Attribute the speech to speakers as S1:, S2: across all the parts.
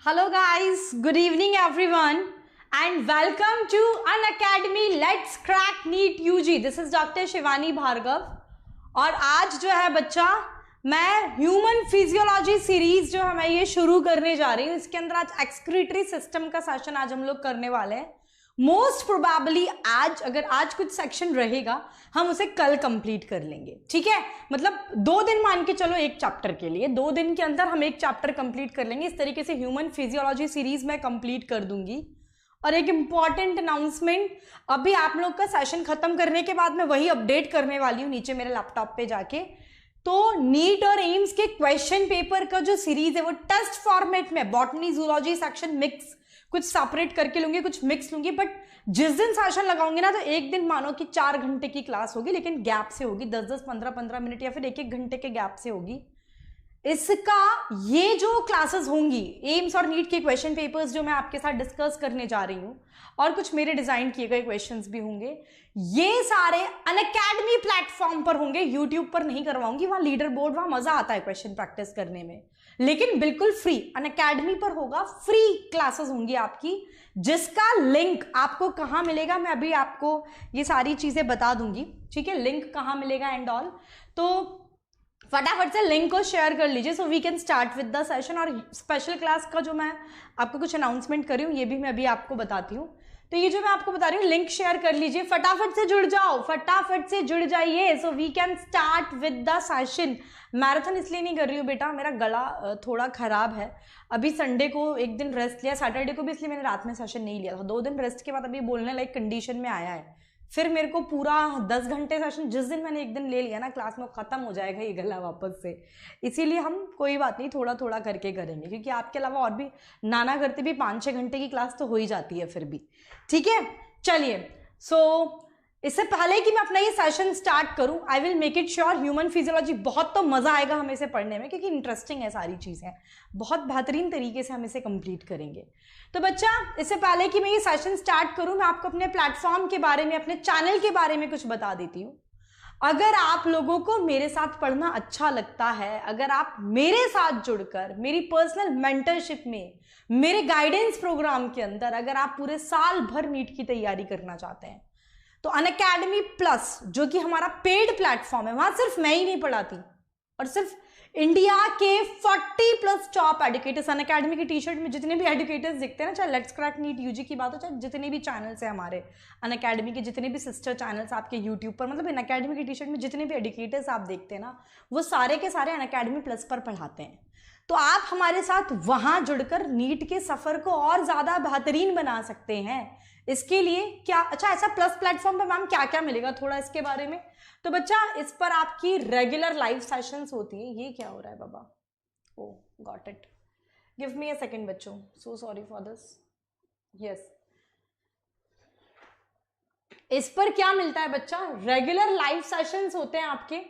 S1: Hello guys, good evening everyone and welcome to Unacademy Let's Crack NEET UG. This is Dr. Shivani Bhargava और आज जो है बच्चा मैं ह्यूमन फिजियोलॉजी सीरीज जो है मैं ये शुरू करने जा रही हूँ। इसके अंदर आज एक्सक्रीटरी सिस्टम का सेशन आज हम लोग करने वाले हैं। मोस्ट प्रोबेबली अगर आज कुछ सेक्शन रहेगा हम उसे कल कंप्लीट कर लेंगे, ठीक है। मतलब 2 दिन मान के चलो एक चैप्टर के लिए, 2 दिन के अंदर हम एक चैप्टर कंप्लीट कर लेंगे। इस तरीके से ह्यूमन फिजियोलॉजी सीरीज मैं कंप्लीट कर दूंगी। और एक इंपॉर्टेंट अनाउंसमेंट, अभी आप लोग का सेशन खत्म करने के बाद मैं वही अपडेट करने वाली हूँ नीचे मेरे लैपटॉप पे जाके। तो नीट और एम्स के क्वेश्चन पेपर का जो सीरीज है वो टेस्ट फॉर्मेट में, बॉटनी जूलॉजी सेक्शन मिक्स, कुछ सेपरेट करके लूंगी, कुछ मिक्स लूंगी। बट जिस दिन सेशन लगाऊंगी ना तो एक दिन मानो कि 4 घंटे की क्लास होगी, लेकिन गैप से होगी, 10-10, 15-15 मिनट या फिर 1-1 घंटे के गैप से होगी। इसका ये जो क्लासेस होंगी, एम्स और नीट के क्वेश्चन पेपर्स जो मैं आपके साथ डिस्कस करने जा रही हूँ और कुछ मेरे डिजाइन किए गए क्वेश्चंस भी होंगे, ये सारे अनअकैडमी प्लेटफॉर्म पर होंगे। यूट्यूब पर नहीं करवाऊंगी, वहां लीडर बोर्ड, वहां मजा आता है क्वेश्चन प्रैक्टिस करने में, लेकिन बिल्कुल फ्री अनअकैडमी पर होगा। फ्री क्लासेस होंगी आपकी, जिसका लिंक आपको कहां मिलेगा मैं अभी आपको ये सारी चीजें बता दूंगी, ठीक है। लिंक कहां मिलेगा एंड ऑल, तो फटाफट से लिंक को शेयर कर लीजिए so we can start with the session. और स्पेशल क्लास का जो मैं आपको कुछ अनाउंसमेंट कर रही हूँ ये भी मैं अभी आपको बताती हूँ। तो ये जो मैं आपको बता रही हूँ लिंक शेयर कर लीजिए, फटाफट से जुड़ जाओ, फटाफट से जुड़ जाइए so we can start with the session. Marathon इसलिए नहीं कर रही हूँ बेटा, मेरा गला थोड़ा खराब है। अभी संडे को एक दिन रेस्ट लिया, सैटरडे को भी इसलिए मैंने रात में सेशन नहीं लिया था। 2 दिन रेस्ट के बाद अभी बोलने लायक कंडीशन में आया है। फिर मेरे को पूरा 10 घंटे सेशन जिस दिन मैंने एक दिन ले लिया ना क्लास में, खत्म हो जाएगा ये गला वापस से। इसीलिए हम कोई बात नहीं, थोड़ा थोड़ा करके करेंगे, क्योंकि आपके अलावा और भी नाना करते भी 5-6 घंटे की क्लास तो हो ही जाती है फिर भी, ठीक है। चलिए, सो इससे पहले कि मैं अपना ये सेशन स्टार्ट करूं, I will make it sure human physiology बहुत तो मजा आएगा हमें इसे पढ़ने में, क्योंकि इंटरेस्टिंग है सारी चीजें, बहुत बेहतरीन तरीके से हम इसे कंप्लीट करेंगे। तो बच्चा, इससे पहले कि मैं ये सेशन स्टार्ट करूं, मैं आपको अपने प्लेटफॉर्म के बारे में, अपने चैनल के बारे में कुछ बता देती हूँ। अगर आप लोगों को मेरे साथ पढ़ना अच्छा लगता है, अगर आप मेरे साथ जुड़कर मेरी पर्सनल मेंटरशिप में, मेरे गाइडेंस प्रोग्राम के अंदर अगर आप पूरे साल भर नीट की तैयारी करना चाहते हैं, तो अनअकैडमी प्लस जो कि हमारा पेड प्लेटफॉर्म है, वहां सिर्फ मैं ही नहीं पढ़ाती, और सिर्फ इंडिया के 40+ टॉप एडुकेटर्स, अनअकैडमी की टी-शर्ट में जितने भी एडुकेटर्स दिखते हैं ना, चाहे लेट्स क्रैक नीट यूजी की बात हो, चाहे जितने भी चैनल्स हैं हमारे अनअकैडमी के, जितने भी सिस्टर चैनल्स आपके यूट्यूब पर, मतलब अनअकैडमी की टी-शर्ट में जितने भी एडुकेटर्स आप देखते हैं ना, वो सारे के सारे अनअकैडमी प्लस पर पढ़ाते हैं। तो आप हमारे साथ वहां जुड़कर नीट के सफर को और ज्यादा बेहतरीन बना सकते हैं। इसके लिए क्या, अच्छा ऐसा प्लस प्लेटफॉर्म पर मैम क्या क्या मिलेगा, थोड़ा इसके बारे में। तो बच्चा, इस पर आपकी रेगुलर लाइव सेशंस होती है। ये क्या हो रहा है बाबा, oh got it, give me a second बच्चों, so sorry for this. Yes, इस पर क्या मिलता है बच्चा, रेगुलर लाइव सेशंस होते हैं आपके,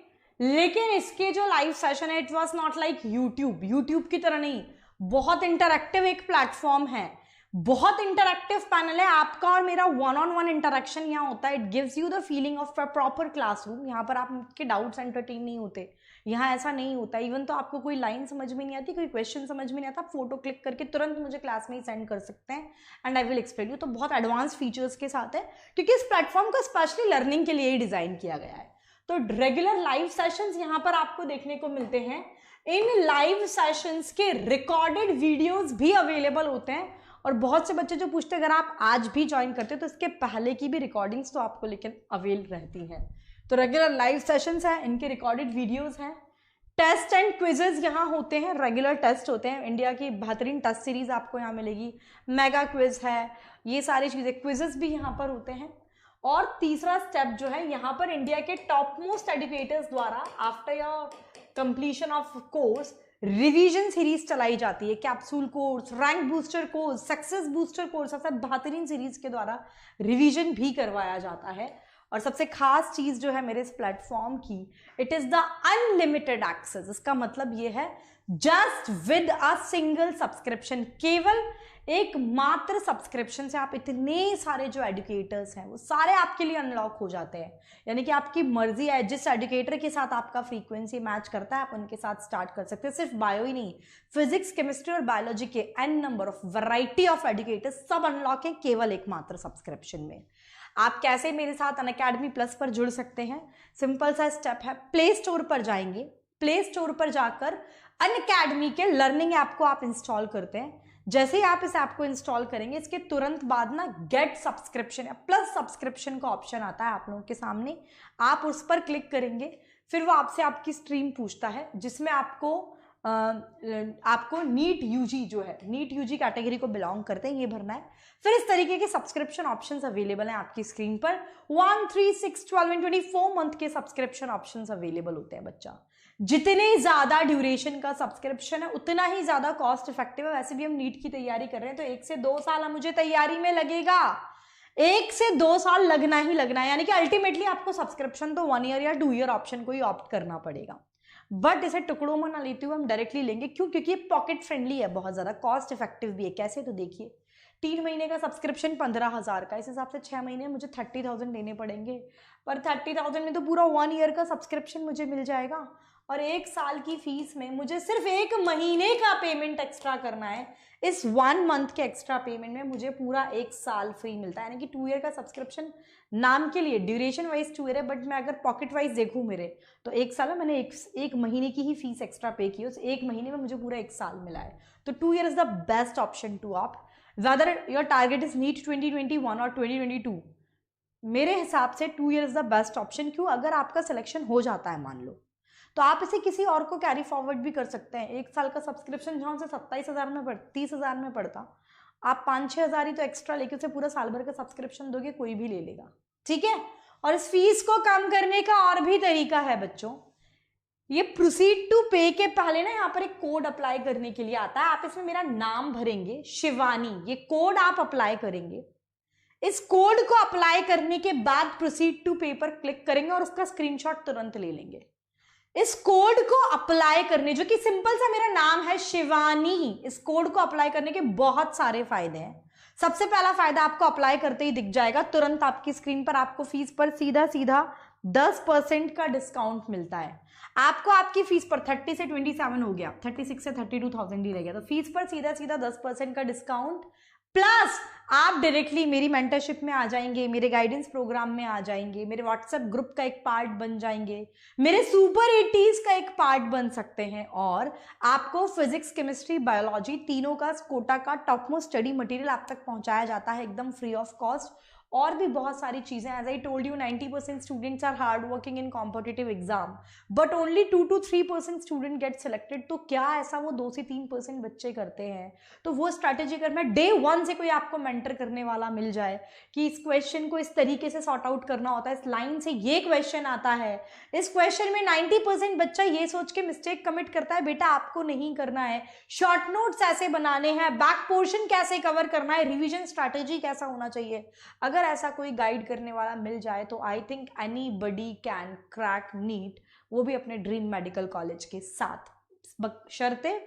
S1: लेकिन इसके जो लाइव सेशन है it was not like YouTube की तरह नहीं, बहुत इंटरैक्टिव एक प्लेटफॉर्म है, बहुत इंटरैक्टिव पैनल है। आपका और मेरा 1-on-1 इंटरेक्शन यहाँ होता है। It gives you the feeling of a proper classroom. यहाँ पर आपके डाउट्स एंटरटेन नहीं होते, यहाँ ऐसा नहीं होता। इवन तो आपको कोई लाइन समझ में नहीं आती, कोई क्वेश्चन समझ में नहीं आता, आप फोटो क्लिक करके तुरंत मुझे क्लास में ही सेंड कर सकते हैं and I will explain you. तो बहुत एडवांस फीचर्स के साथ है, क्योंकि इस प्लेटफॉर्म को स्पेशली लर्निंग के लिए ही डिजाइन किया गया है। तो रेगुलर लाइव सेशंस यहाँ पर आपको देखने को मिलते हैं। इन लाइव सेशंस के रिकॉर्डेड वीडियोस भी अवेलेबल होते हैं, और बहुत से बच्चे जो पूछते हैं अगर आप आज भी ज्वाइन करते हो तो इसके पहले की भी रिकॉर्डिंग्स तो आपको लेकिन अवेल रहती हैं। तो रेगुलर लाइव सेशंस हैं, इनके रिकॉर्डेड वीडियोस हैं। टेस्ट एंड क्विजेज यहाँ होते हैं, रेगुलर टेस्ट होते हैं। इंडिया की बेहतरीन टेस्ट सीरीज आपको यहाँ मिलेगी, मेगा क्विज है, ये सारी चीजें, क्विजेस भी यहाँ पर होते हैं। और तीसरा स्टेप जो है, यहाँ पर इंडिया के टॉप मोस्ट एडुकेटर्स द्वारा after your completion of course revision series चलाई जाती है। Capsule course, rank booster course, success booster course, ऐसा बेहतरीन सीरीज के द्वारा रिवीजन भी करवाया जाता है। और सबसे खास चीज जो है मेरे इस प्लेटफॉर्म की, it is the unlimited access. इसका मतलब ये है just with a single subscription, केवल एक मात्र सब्सक्रिप्शन से आप इतने सारे जो एडुकेटर्स हैं वो सारे आपके लिए अनलॉक हो जाते हैं। यानी कि आपकी मर्जी है, जिस एडुकेटर के साथ आपका फ्रीक्वेंसी मैच करता है आप उनके साथ स्टार्ट कर सकते हैं। सिर्फ बायो ही नहीं, फिजिक्स, केमिस्ट्री और बायोलॉजी के an number of variety of educators सब अनलॉक है केवल एक मात्र सब्सक्रिप्शन में। आप कैसे मेरे साथ अनअकैडमी प्लस पर जुड़ सकते हैं? सिंपल सा स्टेप है, प्ले स्टोर पर जाएंगे, प्ले स्टोर पर जाकर अनअकैडमी के लर्निंग ऐप को आप इंस्टॉल करते हैं। जैसे ही आप इस ऐप को इंस्टॉल करेंगे इसके तुरंत बाद ना गेट सब्सक्रिप्शन या प्लस सब्सक्रिप्शन का ऑप्शन आता है आप लोगों के सामने, आप उस पर क्लिक करेंगे। फिर वो आपसे आपकी स्ट्रीम पूछता है जिसमें आपको नीट यूजी जो है, नीट यूजी कैटेगरी को बिलोंग करते हैं, ये भरना है। फिर इस तरीके के सब्सक्रिप्शन ऑप्शंस अवेलेबल हैं आपकी स्क्रीन पर। 1, 3, 6, 12 एंड 24 मंथ के सब्सक्रिप्शन ऑप्शंस अवेलेबल होते हैं बच्चा। जितने ज्यादा ड्यूरेशन का सब्सक्रिप्शन है उतना ही ज्यादा कॉस्ट इफेक्टिव है। वैसे भी हम नीट की तैयारी कर रहे हैं तो 1 से 2 साल मुझे तैयारी में लगेगा, 1 से 2 साल लगना ही लगना है। यानी कि अल्टीमेटली आपको सब्सक्रिप्शन तो 1 ईयर या 2 ईयर ऑप्शन को ही ऑप्ट करना पड़ेगा। बट इसे टुकड़ों में ना लेते हुए हम डायरेक्टली लेंगे। क्यों? क्योंकि ये पॉकेट फ्रेंडली है, बहुत ज्यादा कॉस्ट इफेक्टिव भी है। कैसे? तो देखिए, 3 महीने का सब्सक्रिप्शन 15,000 का, इस हिसाब से 6 महीने मुझे 30,000 देने पड़ेंगे। पर 30,000 में तो पूरा 1 ईयर का सब्सक्रिप्शन मुझे मिल जाएगा। और 1 साल की फीस में मुझे सिर्फ 1 महीने का पेमेंट एक्स्ट्रा करना है। इस 1 मंथ के एक्स्ट्रा पेमेंट में मुझे पूरा 1 साल फ्री मिलता है। यानी कि 2 ईयर का सब्सक्रिप्शन नाम के लिए ड्यूरेशन वाइज 2 ईयर है, बट मैं अगर पॉकेट वाइज देखूँ मेरे तो 1 साल है, मैंने एक महीने की ही फीस एक्स्ट्रा पे की, उस 1 महीने में मुझे पूरा 1 साल मिला है। तो 2 year is the best option to opt. Whether your target is NEET 2021 और 2022, मेरे हिसाब से 2 year is the best option. क्यों? अगर आपका सिलेक्शन हो जाता है मान लो, तो आप इसे किसी और को कैरी फॉरवर्ड भी कर सकते हैं। 1 साल का सब्सक्रिप्शन जहाँ से 27,000 में 30,000 में पड़ता, आप 5-6 हज़ार ही तो एक्स्ट्रा लेके उसे पूरा साल भर का सब्सक्रिप्शन दोगे, कोई भी ले लेगा। ठीक है? और इस फीस को कम करने का और भी तरीका है बच्चों। ये प्रोसीड टू पे के पहले ना यहाँ पर एक कोड अप्लाई करने के लिए आता है। आप इसमें मेरा नाम भरेंगे, शिवानी, ये कोड आप अप्लाई करेंगे। इस कोड को अप्लाई करने के बाद प्रोसीड टू पे पर क्लिक करेंगे और उसका स्क्रीनशॉट तुरंत ले लेंगे। इस कोड को अप्लाई करने, जो कि सिंपल सा मेरा नाम है शिवानी, इस कोड को अप्लाई करने के बहुत सारे फायदे हैं। सबसे पहला फायदा आपको अप्लाई करते ही दिख जाएगा, तुरंत आपकी स्क्रीन पर आपको फीस पर सीधा 10% का डिस्काउंट मिलता है। आपको आपकी फीस पर 30 से 27 हो गया, 36 से 32,000 ही रह गया, तो फीस पर सीधा 10% का डिस्काउंट, प्लस आप डायरेक्टली मेरी मेंटरशिप में आ जाएंगे, मेरे गाइडेंस प्रोग्राम में आ जाएंगे, मेरे व्हाट्सएप ग्रुप का एक पार्ट बन जाएंगे, मेरे सुपर 80s का एक पार्ट बन सकते हैं। और आपको फिजिक्स, केमिस्ट्री, बायोलॉजी तीनों का कोटा का टॉप मोस्ट स्टडी मटेरियल आप तक पहुंचाया जाता है एकदम फ्री ऑफ कॉस्ट। और भी बहुत सारी चीजें, as I told you 90% students are hard working in competitive exam, but only 2 to 3% student get selected. तो क्या ऐसा वो 2 से 3% बच्चे करते हैं? तो वो स्ट्रैटेजी अगर मैं डे 1 से कोई आपको मेंटर करने वाला मिल जाए कि इस क्वेश्चन को इस तरीके से सॉर्ट आउट करना होता है, इस लाइन से ये क्वेश्चन आता है, इस क्वेश्चन में 90% बच्चा ये सोच के मिस्टेक कमिट करता है, बेटा आपको नहीं करना है, शॉर्ट नोट्स ऐसे बनाने हैं, बैक पोर्शन कैसे कवर करना है, रिविजन स्ट्रैटेजी कैसा होना चाहिए, अगर ऐसा कोई गाइड करने वाला मिल जाए तो I think anybody can crack NEET, वो भी अपने ड्रीम मेडिकल कॉलेज के साथ, बशर्ते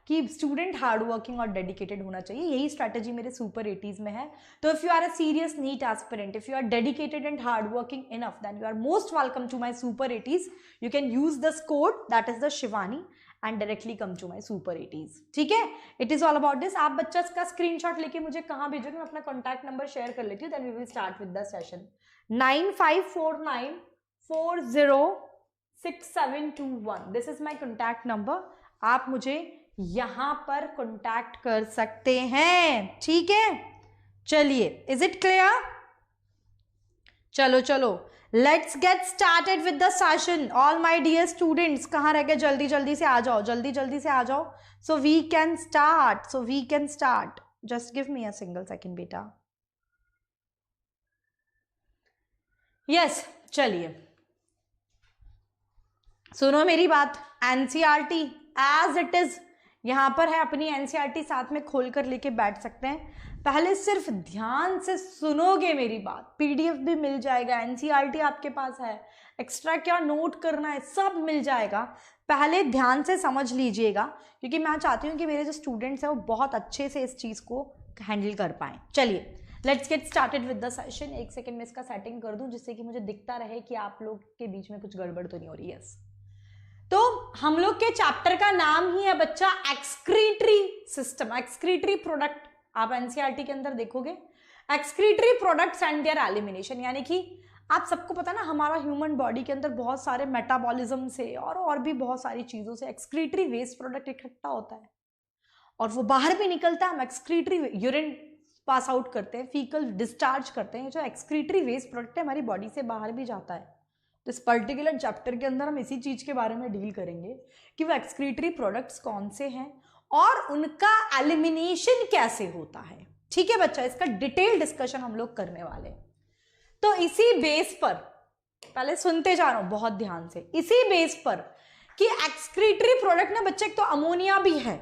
S1: कि स्टूडेंट हार्ड वर्किंग और डेडिकेटेड होना चाहिए। यही स्ट्रैटेजी मेरे सुपर 80s में है। तो if you are a serious NEET aspirant, if you are dedicated and hard working enough, then you are most welcome to my super 80s। You can use this code, that is the Shivani, and directly come to my super 80s। ठीक है? It is all about this. आप बच्चा का screenshot लेके मुझे कहाँ भेजोगे? मैं अपना कॉन्टैक्ट नंबर शेयर कर लेती हूँ, then we will start with the session. 9549406721, this is my contact number. आप मुझे यहां पर कॉन्टैक्ट कर सकते हैं। ठीक है? चलिए, इज इट क्लियर? चलो let's get started with the session. All my dear students, कहाँ रह गए? जल्दी जल्दी से आ जाओ, जल्दी से आ जाओ, so we can start. Just give me a single second बेटा। यस, चलिए सुनो मेरी बात। एनसीईआरटी एज इट इज यहां पर है, अपनी एनसीईआरटी साथ में खोलकर लेके बैठ सकते हैं। पहले सिर्फ ध्यान से सुनोगे मेरी बात, पीडीएफ भी मिल जाएगा, एनसीईआरटी आपके पास है, एक्स्ट्रा क्या नोट करना है सब मिल जाएगा। पहले ध्यान से समझ लीजिएगा, क्योंकि मैं चाहती हूँ कि मेरे जो स्टूडेंट्स हैं वो बहुत अच्छे से इस चीज़ को हैंडल कर पाएँ। चलिए let's get started with the session. एक सेकेंड में इसका सेटिंग कर दूँ जिससे कि मुझे दिखता रहे कि आप लोग के बीच में कुछ गड़बड़ तो नहीं हो रही है। तो हम लोग के चैप्टर का नाम ही है बच्चा एक्सक्रीटरी सिस्टम, एक्सक्रीटरी प्रोडक्ट। आप एनसीईआरटी के अंदर देखोगे excretory products and there elimination, यानी कि आप सबको पता ना हमारा ह्यूमन बॉडी के अंदर बहुत सारे मेटाबॉलिज्म से और भी बहुत सारी चीज़ों से एक्सक्रीटरी वेस्ट प्रोडक्ट इकट्ठा होता है और वो बाहर भी निकलता है। हम एक्सक्रीटरी यूरिन पास आउट करते हैं, फीकल डिस्चार्ज करते हैं, जो एक्सक्रीटरी वेस्ट प्रोडक्ट है हमारी बॉडी से बाहर भी जाता है। तो इस पर्टिकुलर चैप्टर के अंदर हम इसी चीज़ के बारे में डील करेंगे कि वो एक्सक्रीटरी प्रोडक्ट्स कौन से हैं और उनका एलिमिनेशन कैसे होता है। ठीक है बच्चा, इसका डिटेल डिस्कशन हम लोग करने वाले हैं। तो इसी बेस पर पहले सुनते जा रहा हूं बहुत ध्यान से, इसी बेस पर कि एक्सक्रीटरी प्रोडक्ट ना बच्चे, एक तो अमोनिया भी है,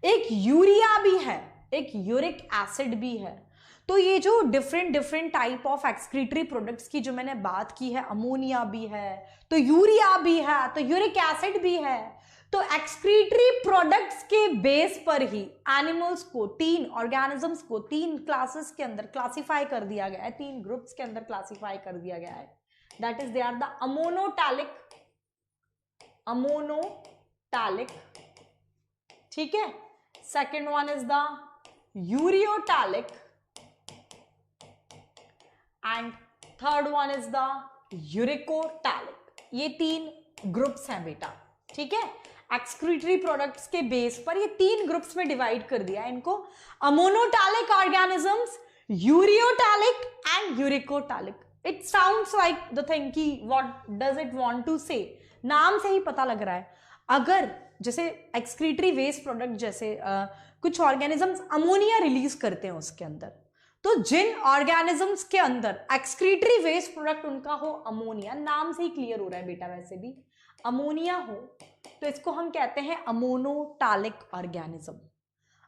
S1: एक यूरिया भी है, एक यूरिक एसिड भी है। तो ये जो different type of excretory products की जो मैंने बात की है, अमोनिया भी है, तो यूरिया भी है, तो यूरिक एसिड भी है। तो एक्सक्रीटरी प्रोडक्ट्स के बेस पर ही एनिमल्स को, 3 ऑर्गेनिजम्स को 3 क्लासेस के अंदर क्लासिफाई कर दिया गया है, 3 ग्रुप्स के अंदर क्लासिफाई कर दिया गया है। That is they are the ammonotelic, ठीक है। Second one is the ureotelic and third one is the uricotelic. ये 3 ग्रुप्स हैं बेटा, ठीक है। एक्सक्रीटरी प्रोडक्ट्स के बेस पर ये 3 ग्रुप्स में डिवाइड कर दिया है इनको, ammonotelic organisms, ureotelic and uricotelic. It sounds like the thing कि what does it want to say, नाम से ही पता लग रहा है। अगर जैसे एक्सक्रीटरी वेस्ट प्रोडक्ट जैसे कुछ ऑर्गेनिजम्स अमोनिया रिलीज करते हैं उसके अंदर, तो जिन ऑर्गेनिजम्स के अंदर एक्सक्रीटरी वेस्ट प्रोडक्ट उनका हो अमोनिया, नाम से ही क्लियर हो रहा है बेटा वैसे भी, अमोनिया हो तो इसको हम कहते हैं अमोनोटैलिक ऑर्गेनिज्म।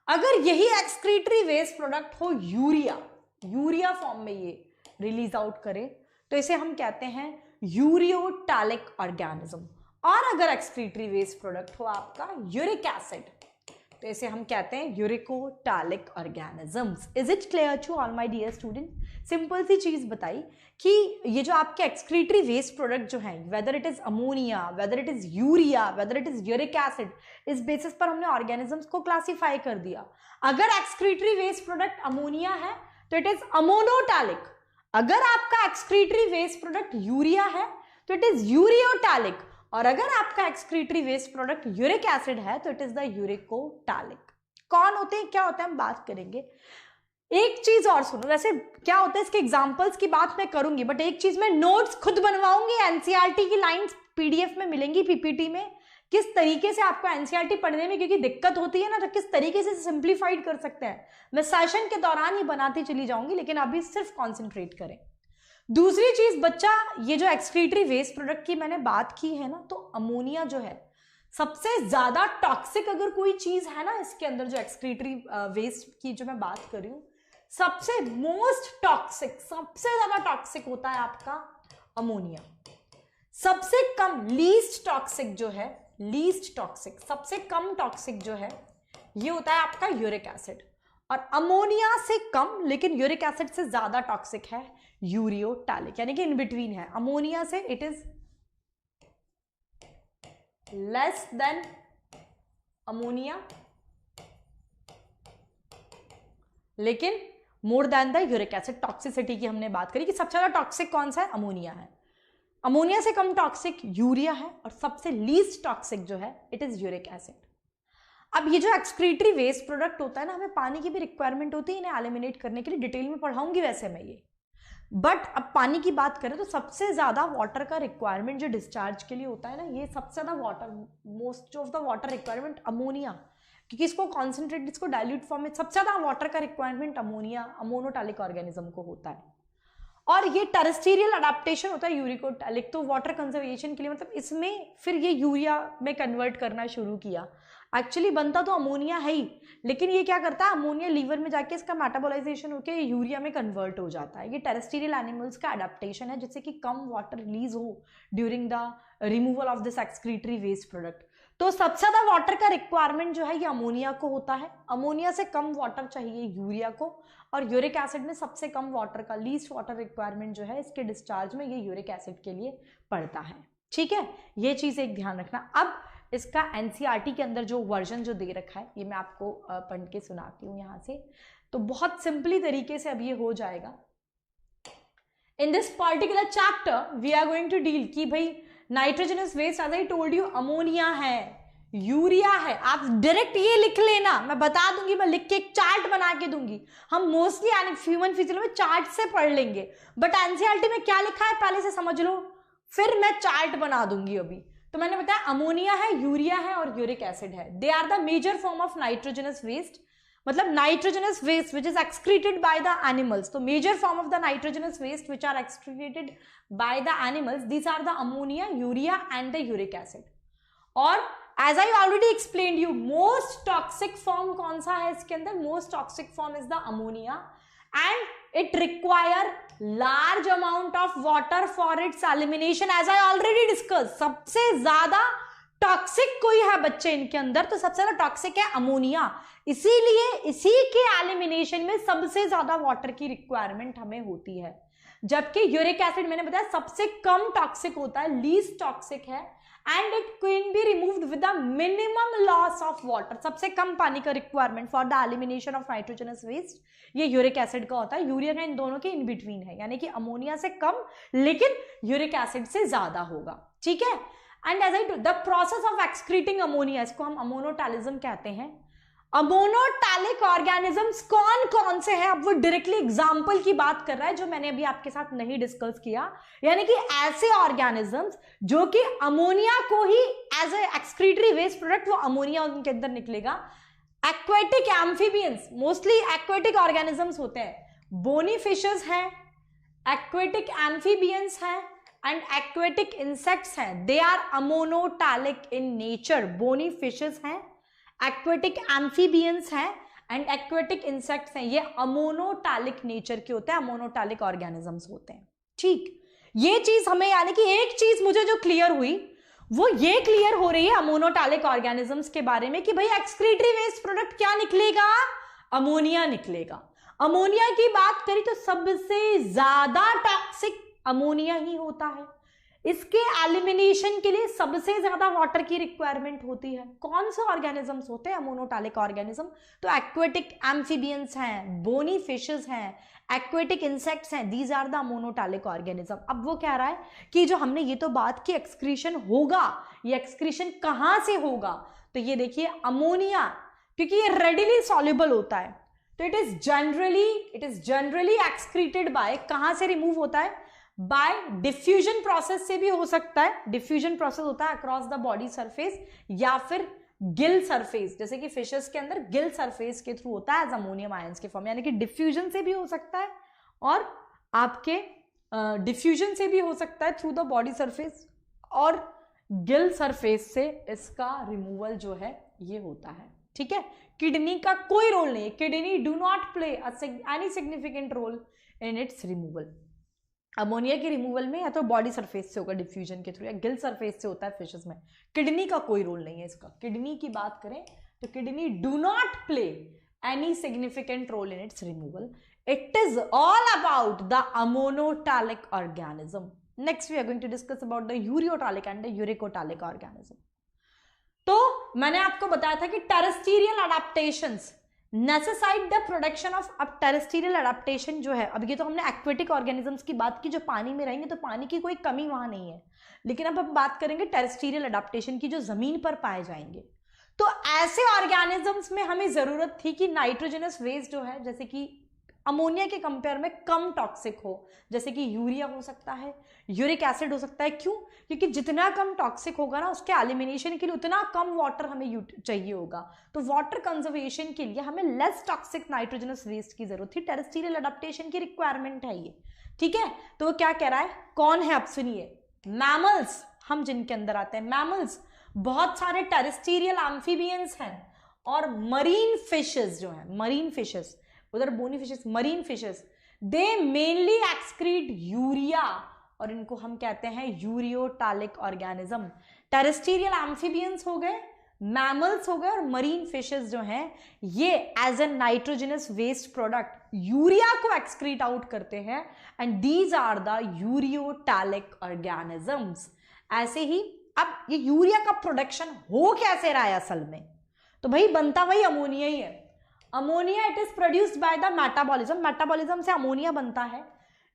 S1: अगर यही एक्सक्रीटरी वेस्ट प्रोडक्ट हो यूरिया फॉर्म में ये रिलीज आउट करे तो इसे हम कहते हैं यूरियोटैलिक ऑर्गेनिज्म। और अगर एक्सक्रीटरी वेस्ट प्रोडक्ट हो आपका यूरिक एसिड तो इसे हम कहते हैं uricotelic organisms. Is it clear to all my dear student? Simple सी चीज बताई कि ये जो आपके एक्सक्रीटरी वेस्ट प्रोडक्ट जो हैं, whether it is ammonia, whether it is urea, whether it is uric acid, इस बेसिस पर हमने ऑर्गेनिजम्स को क्लासिफाई कर दिया। अगर एक्सक्रीटरी वेस्ट प्रोडक्ट अमोनिया है तो इट इज अमोनोटैलिक, अगर आपका एक्सक्रीटरी वेस्ट प्रोडक्ट यूरिया है तो इट इज यूरियोटैलिक, और अगर आपका excretory waste product uric acid है तो इट इज द यूरिकोटैलिक। कौन होते हैं, क्या होता है, हम बात करेंगे। एक चीज और सुनो, वैसे क्या होता है इसके एग्जांपल्स की बात मैं करूंगी, बट एक चीज मैं नोट्स खुद बनवाऊंगी, एनसीईआरटी की लाइंस पीडीएफ में मिलेंगी, पीपीटी में, किस तरीके से आपको एनसीईआरटी पढ़ने में क्योंकि दिक्कत होती है ना, तो किस तरीके से सिंप्लीफाइड कर सकते हैं, मैं सेशन के दौरान ही बनाती चली जाऊंगी, लेकिन अभी सिर्फ कॉन्सेंट्रेट करें। दूसरी चीज बच्चा, ये जो एक्सक्रीटरी वेस्ट प्रोडक्ट की मैंने बात की है ना, तो अमोनिया जो है सबसे ज्यादा टॉक्सिक अगर कोई चीज है ना इसके अंदर, जो एक्सक्रीटरी वेस्ट की जो मैं बात कर रही हूं, सबसे मोस्ट टॉक्सिक, सबसे ज्यादा टॉक्सिक होता है आपका अमोनिया। सबसे कम लीस्ट टॉक्सिक जो है, लीस्ट टॉक्सिक, सबसे कम टॉक्सिक जो है ये होता है आपका यूरिक एसिड। और अमोनिया से कम लेकिन यूरिक एसिड से ज्यादा टॉक्सिक है यूरियोटैलिक, यानी कि इन बिटवीन है। अमोनिया से it is less than ammonia लेकिन more than the uric acid. Toxicity की हमने बात करी कि सबसे ज्यादा टॉक्सिक कौन सा है, अमोनिया है। अमोनिया से कम टॉक्सिक यूरिया है और सबसे लीस्ट टॉक्सिक जो है इट इज यूरिक एसिड। अब ये जो एक्सक्रीटरी वेस्ट प्रोडक्ट होता है ना, हमें पानी की भी रिक्वायरमेंट होती है इन्हें एलिमिनेट करने के लिए, डिटेल में पढ़ाऊंगी वैसे मैं ये, बट अब पानी की बात करें तो सबसे ज्यादा वाटर का रिक्वायरमेंट जो डिस्चार्ज के लिए होता है ना, ये सबसे ज्यादा water, most of the water requirement ammonia, क्योंकि इसको कॉन्सेंट्रेट, इसको डाइल्यूट फॉर्म में सबसे ज्यादा वाटर का रिक्वायरमेंट अमोनिया, अमोनोटैलिक ऑर्गेनिज्म को होता है। और ये टेरेस्ट्रियल अडेप्टेशन होता है यूरिकोटैलिक, तो वाटर कंजर्वेशन के लिए, मतलब इसमें फिर ये यूरिया में कन्वर्ट करना शुरू किया। एक्चुअली बनता तो अमोनिया है ही, लेकिन ये क्या करता है, अमोनिया लीवर में जाके इसका मेटाबोलाइजेशन होकर यूरिया में कन्वर्ट हो जाता है। ये टेरेस्ट्रियल एनिमल्स का अडेप्टेशन है, जिससे कि कम वाटर रिलीज हो during the removal of this excretory waste product. तो सबसे ज्यादा वाटर का रिक्वायरमेंट जो है ये अमोनिया को होता है, अमोनिया से कम वाटर चाहिए यूरिया को, और यूरिक एसिड में सबसे कम वाटर का, लीस्ट वाटर रिक्वायरमेंट जो है इसके डिस्चार्ज में ये यूरिक एसिड के लिए पड़ता है। ठीक है, ये चीज एक ध्यान रखना। अब इसका एनसीईआरटी के अंदर जो वर्जन जो दे रखा है ये मैं आपको पढ़ के सुनाती हूँ यहाँ से, तो बहुत सिंपली तरीके से अब ये हो जाएगा। In this particular chapter we are going to deal कि भाई nitrogenous waste, as I told you, ammonia है, यूरिया है। आप डायरेक्ट ये लिख लेना, मैं बता दूंगी, मैं लिख के एक चार्ट बना के दूंगी। हम मोस्टली ह्यूमन फिजियोलॉजी में चार्ट से पढ़ लेंगे, बट एनसीईआरटी में क्या लिखा है पहले से समझ लो, फिर मैं चार्ट बना दूंगी अभी। तो मैंने बताया अमोनिया है, यूरिया है और यूरिक एसिड है। They are the major form of nitrogenous waste, मतलब nitrogenous waste which is excreted by the animals. तो major form of the nitrogenous waste which are excreted by the animals, these are the ammonia, urea and the uric acid. और as I already explained you, most toxic form कौन सा है इसके अंदर, most toxic form is the ammonia, and it require large amount of water for its elimination. As I already discuss, सबसे ज्यादा toxic कोई है बच्चे इनके अंदर, तो सबसे ज्यादा टॉक्सिक है अमोनिया, इसीलिए इसी के एलिमिनेशन में सबसे ज्यादा वाटर की रिक्वायरमेंट हमें होती है। जबकि यूरिक एसिड मैंने बताया सबसे कम टॉक्सिक होता है, लीस्ट टॉक्सिक है, and it can be removed with the minimum loss of water. सबसे कम पानी का requirement for the elimination of nitrogenous waste ये यूरिक एसिड का होता है। यूरिया का इन दोनों के इन बिटवीन है, यानी कि अमोनिया से कम लेकिन यूरिक एसिड से ज्यादा होगा। ठीक है, and as I the process of excreting ammonia, इसको हम अमोनोटैलिज्म कहते हैं। अमोनोटैलिक ऑर्गेनिजम्स कौन कौन से हैं, अब वो डायरेक्टली एग्जांपल की बात कर रहा है जो मैंने अभी आपके साथ नहीं डिस्कस किया, यानी कि ऐसे ऑर्गेनिजम्स जो कि अमोनिया को ही as a excretory waste product, वो अमोनिया उनके अंदर निकलेगा। Aquatic amphibians, mostly aquatic organisms होते हैं, बोनी फिशेस हैं, एक्वेटिक एम्फीबियंस हैं एंड एक्वेटिक इंसेक्ट्स हैं। They are ammonotelic in nature. Bony fishes हैं, एक्वेटिक एम्फीबियंस हैं एंड एक्वेटिक इंसेक्ट्स हैं, ये अमोनोटैलिक नेचर के होते हैं, अमोनोटैलिक ऑर्गेनिजम्स होते हैं। ठीक, ये चीज हमें, यानी कि एक चीज मुझे जो क्लियर हुई वो ये क्लियर हो रही है अमोनोटैलिक ऑर्गेनिजम्स के बारे में कि भाई एक्सक्रीटरी वेस्ट प्रोडक्ट क्या निकलेगा, अमोनिया निकलेगा। अमोनिया की बात करी तो सबसे ज्यादा टॉक्सिक अमोनिया ही होता है। इसके एलिमिनेशन के लिए सबसे ज्यादा वाटर की रिक्वायरमेंट होती है। कौन से ऑर्गेनिजम्स होते हैं अमोनोटैलिक ऑर्गेनिज्म, तो एक्वेटिक एम्फीबियंस हैं, बोनी फिशेस हैं, एक्वेटिक इंसेक्ट्स हैं, these are the ammonotelic organism. अब वो कह रहा है कि जो हमने ये तो बात की एक्सक्रीशन होगा, ये एक्सक्रीशन कहां से होगा, तो ये देखिए अमोनिया, क्योंकि ये रेडिली सॉल्युबल होता है, तो it is generally excreted by, कहां से रिमूव होता है, बाय डिफ्यूजन प्रोसेस से भी हो सकता है। डिफ्यूजन प्रोसेस होता है अक्रॉस द बॉडी सरफेस, या फिर गिल सरफेस, जैसे कि फिशेस के अंदर गिल सरफेस के थ्रू होता है एज अमोनियम आयंस के फॉर्म, यानी कि डिफ्यूजन से भी हो सकता है और आपके डिफ्यूजन से भी हो सकता है थ्रू द बॉडी सरफेस, और गिल सरफेस से इसका रिमूवल जो है ये होता है। ठीक है, किडनी का कोई रोल नहीं है, kidney do not play any significant role in its removal. Ammonia के रिमूवल में या तो बॉडी सरफेस से होगा डिफ्यूजन के थ्रू, या गिल सरफेस से होता है फिशेस में। किडनी का कोई रोल नहीं है इसका। किडनी की बात करें तो kidney do not play any significant role in its removal. It is all about the ammonotelic organism. Next we are going to discuss about the ureotelic and the uricotelic organism. तो मैंने आपको बताया था कि terrestrial adaptations necessitate the production of, अब terrestrial adaptation जो है, अब ये तो हमने एक्वेटिक ऑर्गेनिजम्स की बात की जो पानी में रहेंगे, तो पानी की कोई कमी वहां नहीं है, लेकिन अब हम बात करेंगे टेरेस्ट्रियल अडेप्टेशन की जो जमीन पर पाए जाएंगे। तो ऐसे ऑर्गेनिजम्स में हमें जरूरत थी कि नाइट्रोजनस वेस्ट जो है, जैसे कि अमोनिया के कंपेयर में कम टॉक्सिक हो, जैसे कि यूरिया हो सकता है, यूरिक एसिड हो सकता है। क्यों? क्योंकि जितना कम टॉक्सिक होगा ना, उसके एलिमिनेशन के लिए उतना कम वाटर हमें चाहिए होगा। तो वाटर कंजर्वेशन के लिए हमें लेस टॉक्सिक नाइट्रोजनस वेस्ट की जरूरत थी। टेरेस्ट्रियल अडेप्टेशन की रिक्वायरमेंट है ये। ठीक है, तो वो क्या कह रहा है, कौन है, अब सुनिए, मैमल्स, हम जिनके अंदर आते हैं मैमल्स, बहुत सारे टेरेस्ट्रियल एम्फीबियंस हैं, और मरीन फिशेस जो हैं, मरीन फिशेस, उधर bony fishes, marine fishes, they mainly excrete urea, और इनको हम कहते हैं यूरियोटालिक ऑर्गेनिज्म। टेरेस्ट्रियल एम्फीबियंस हो गए, मैमल्स हो गए, और मरीन फिशेस जो हैं ये as a nitrogenous waste product urea को एक्सक्रीट आउट करते हैं, and these are the ureotelic organisms. ऐसे ही अब ये यूरिया का प्रोडक्शन हो कैसे रहा है असल में, तो भाई बनता वही अमोनिया ही है। Ammonia it is produced by the metabolism, metabolism से अमोनिया बनता है।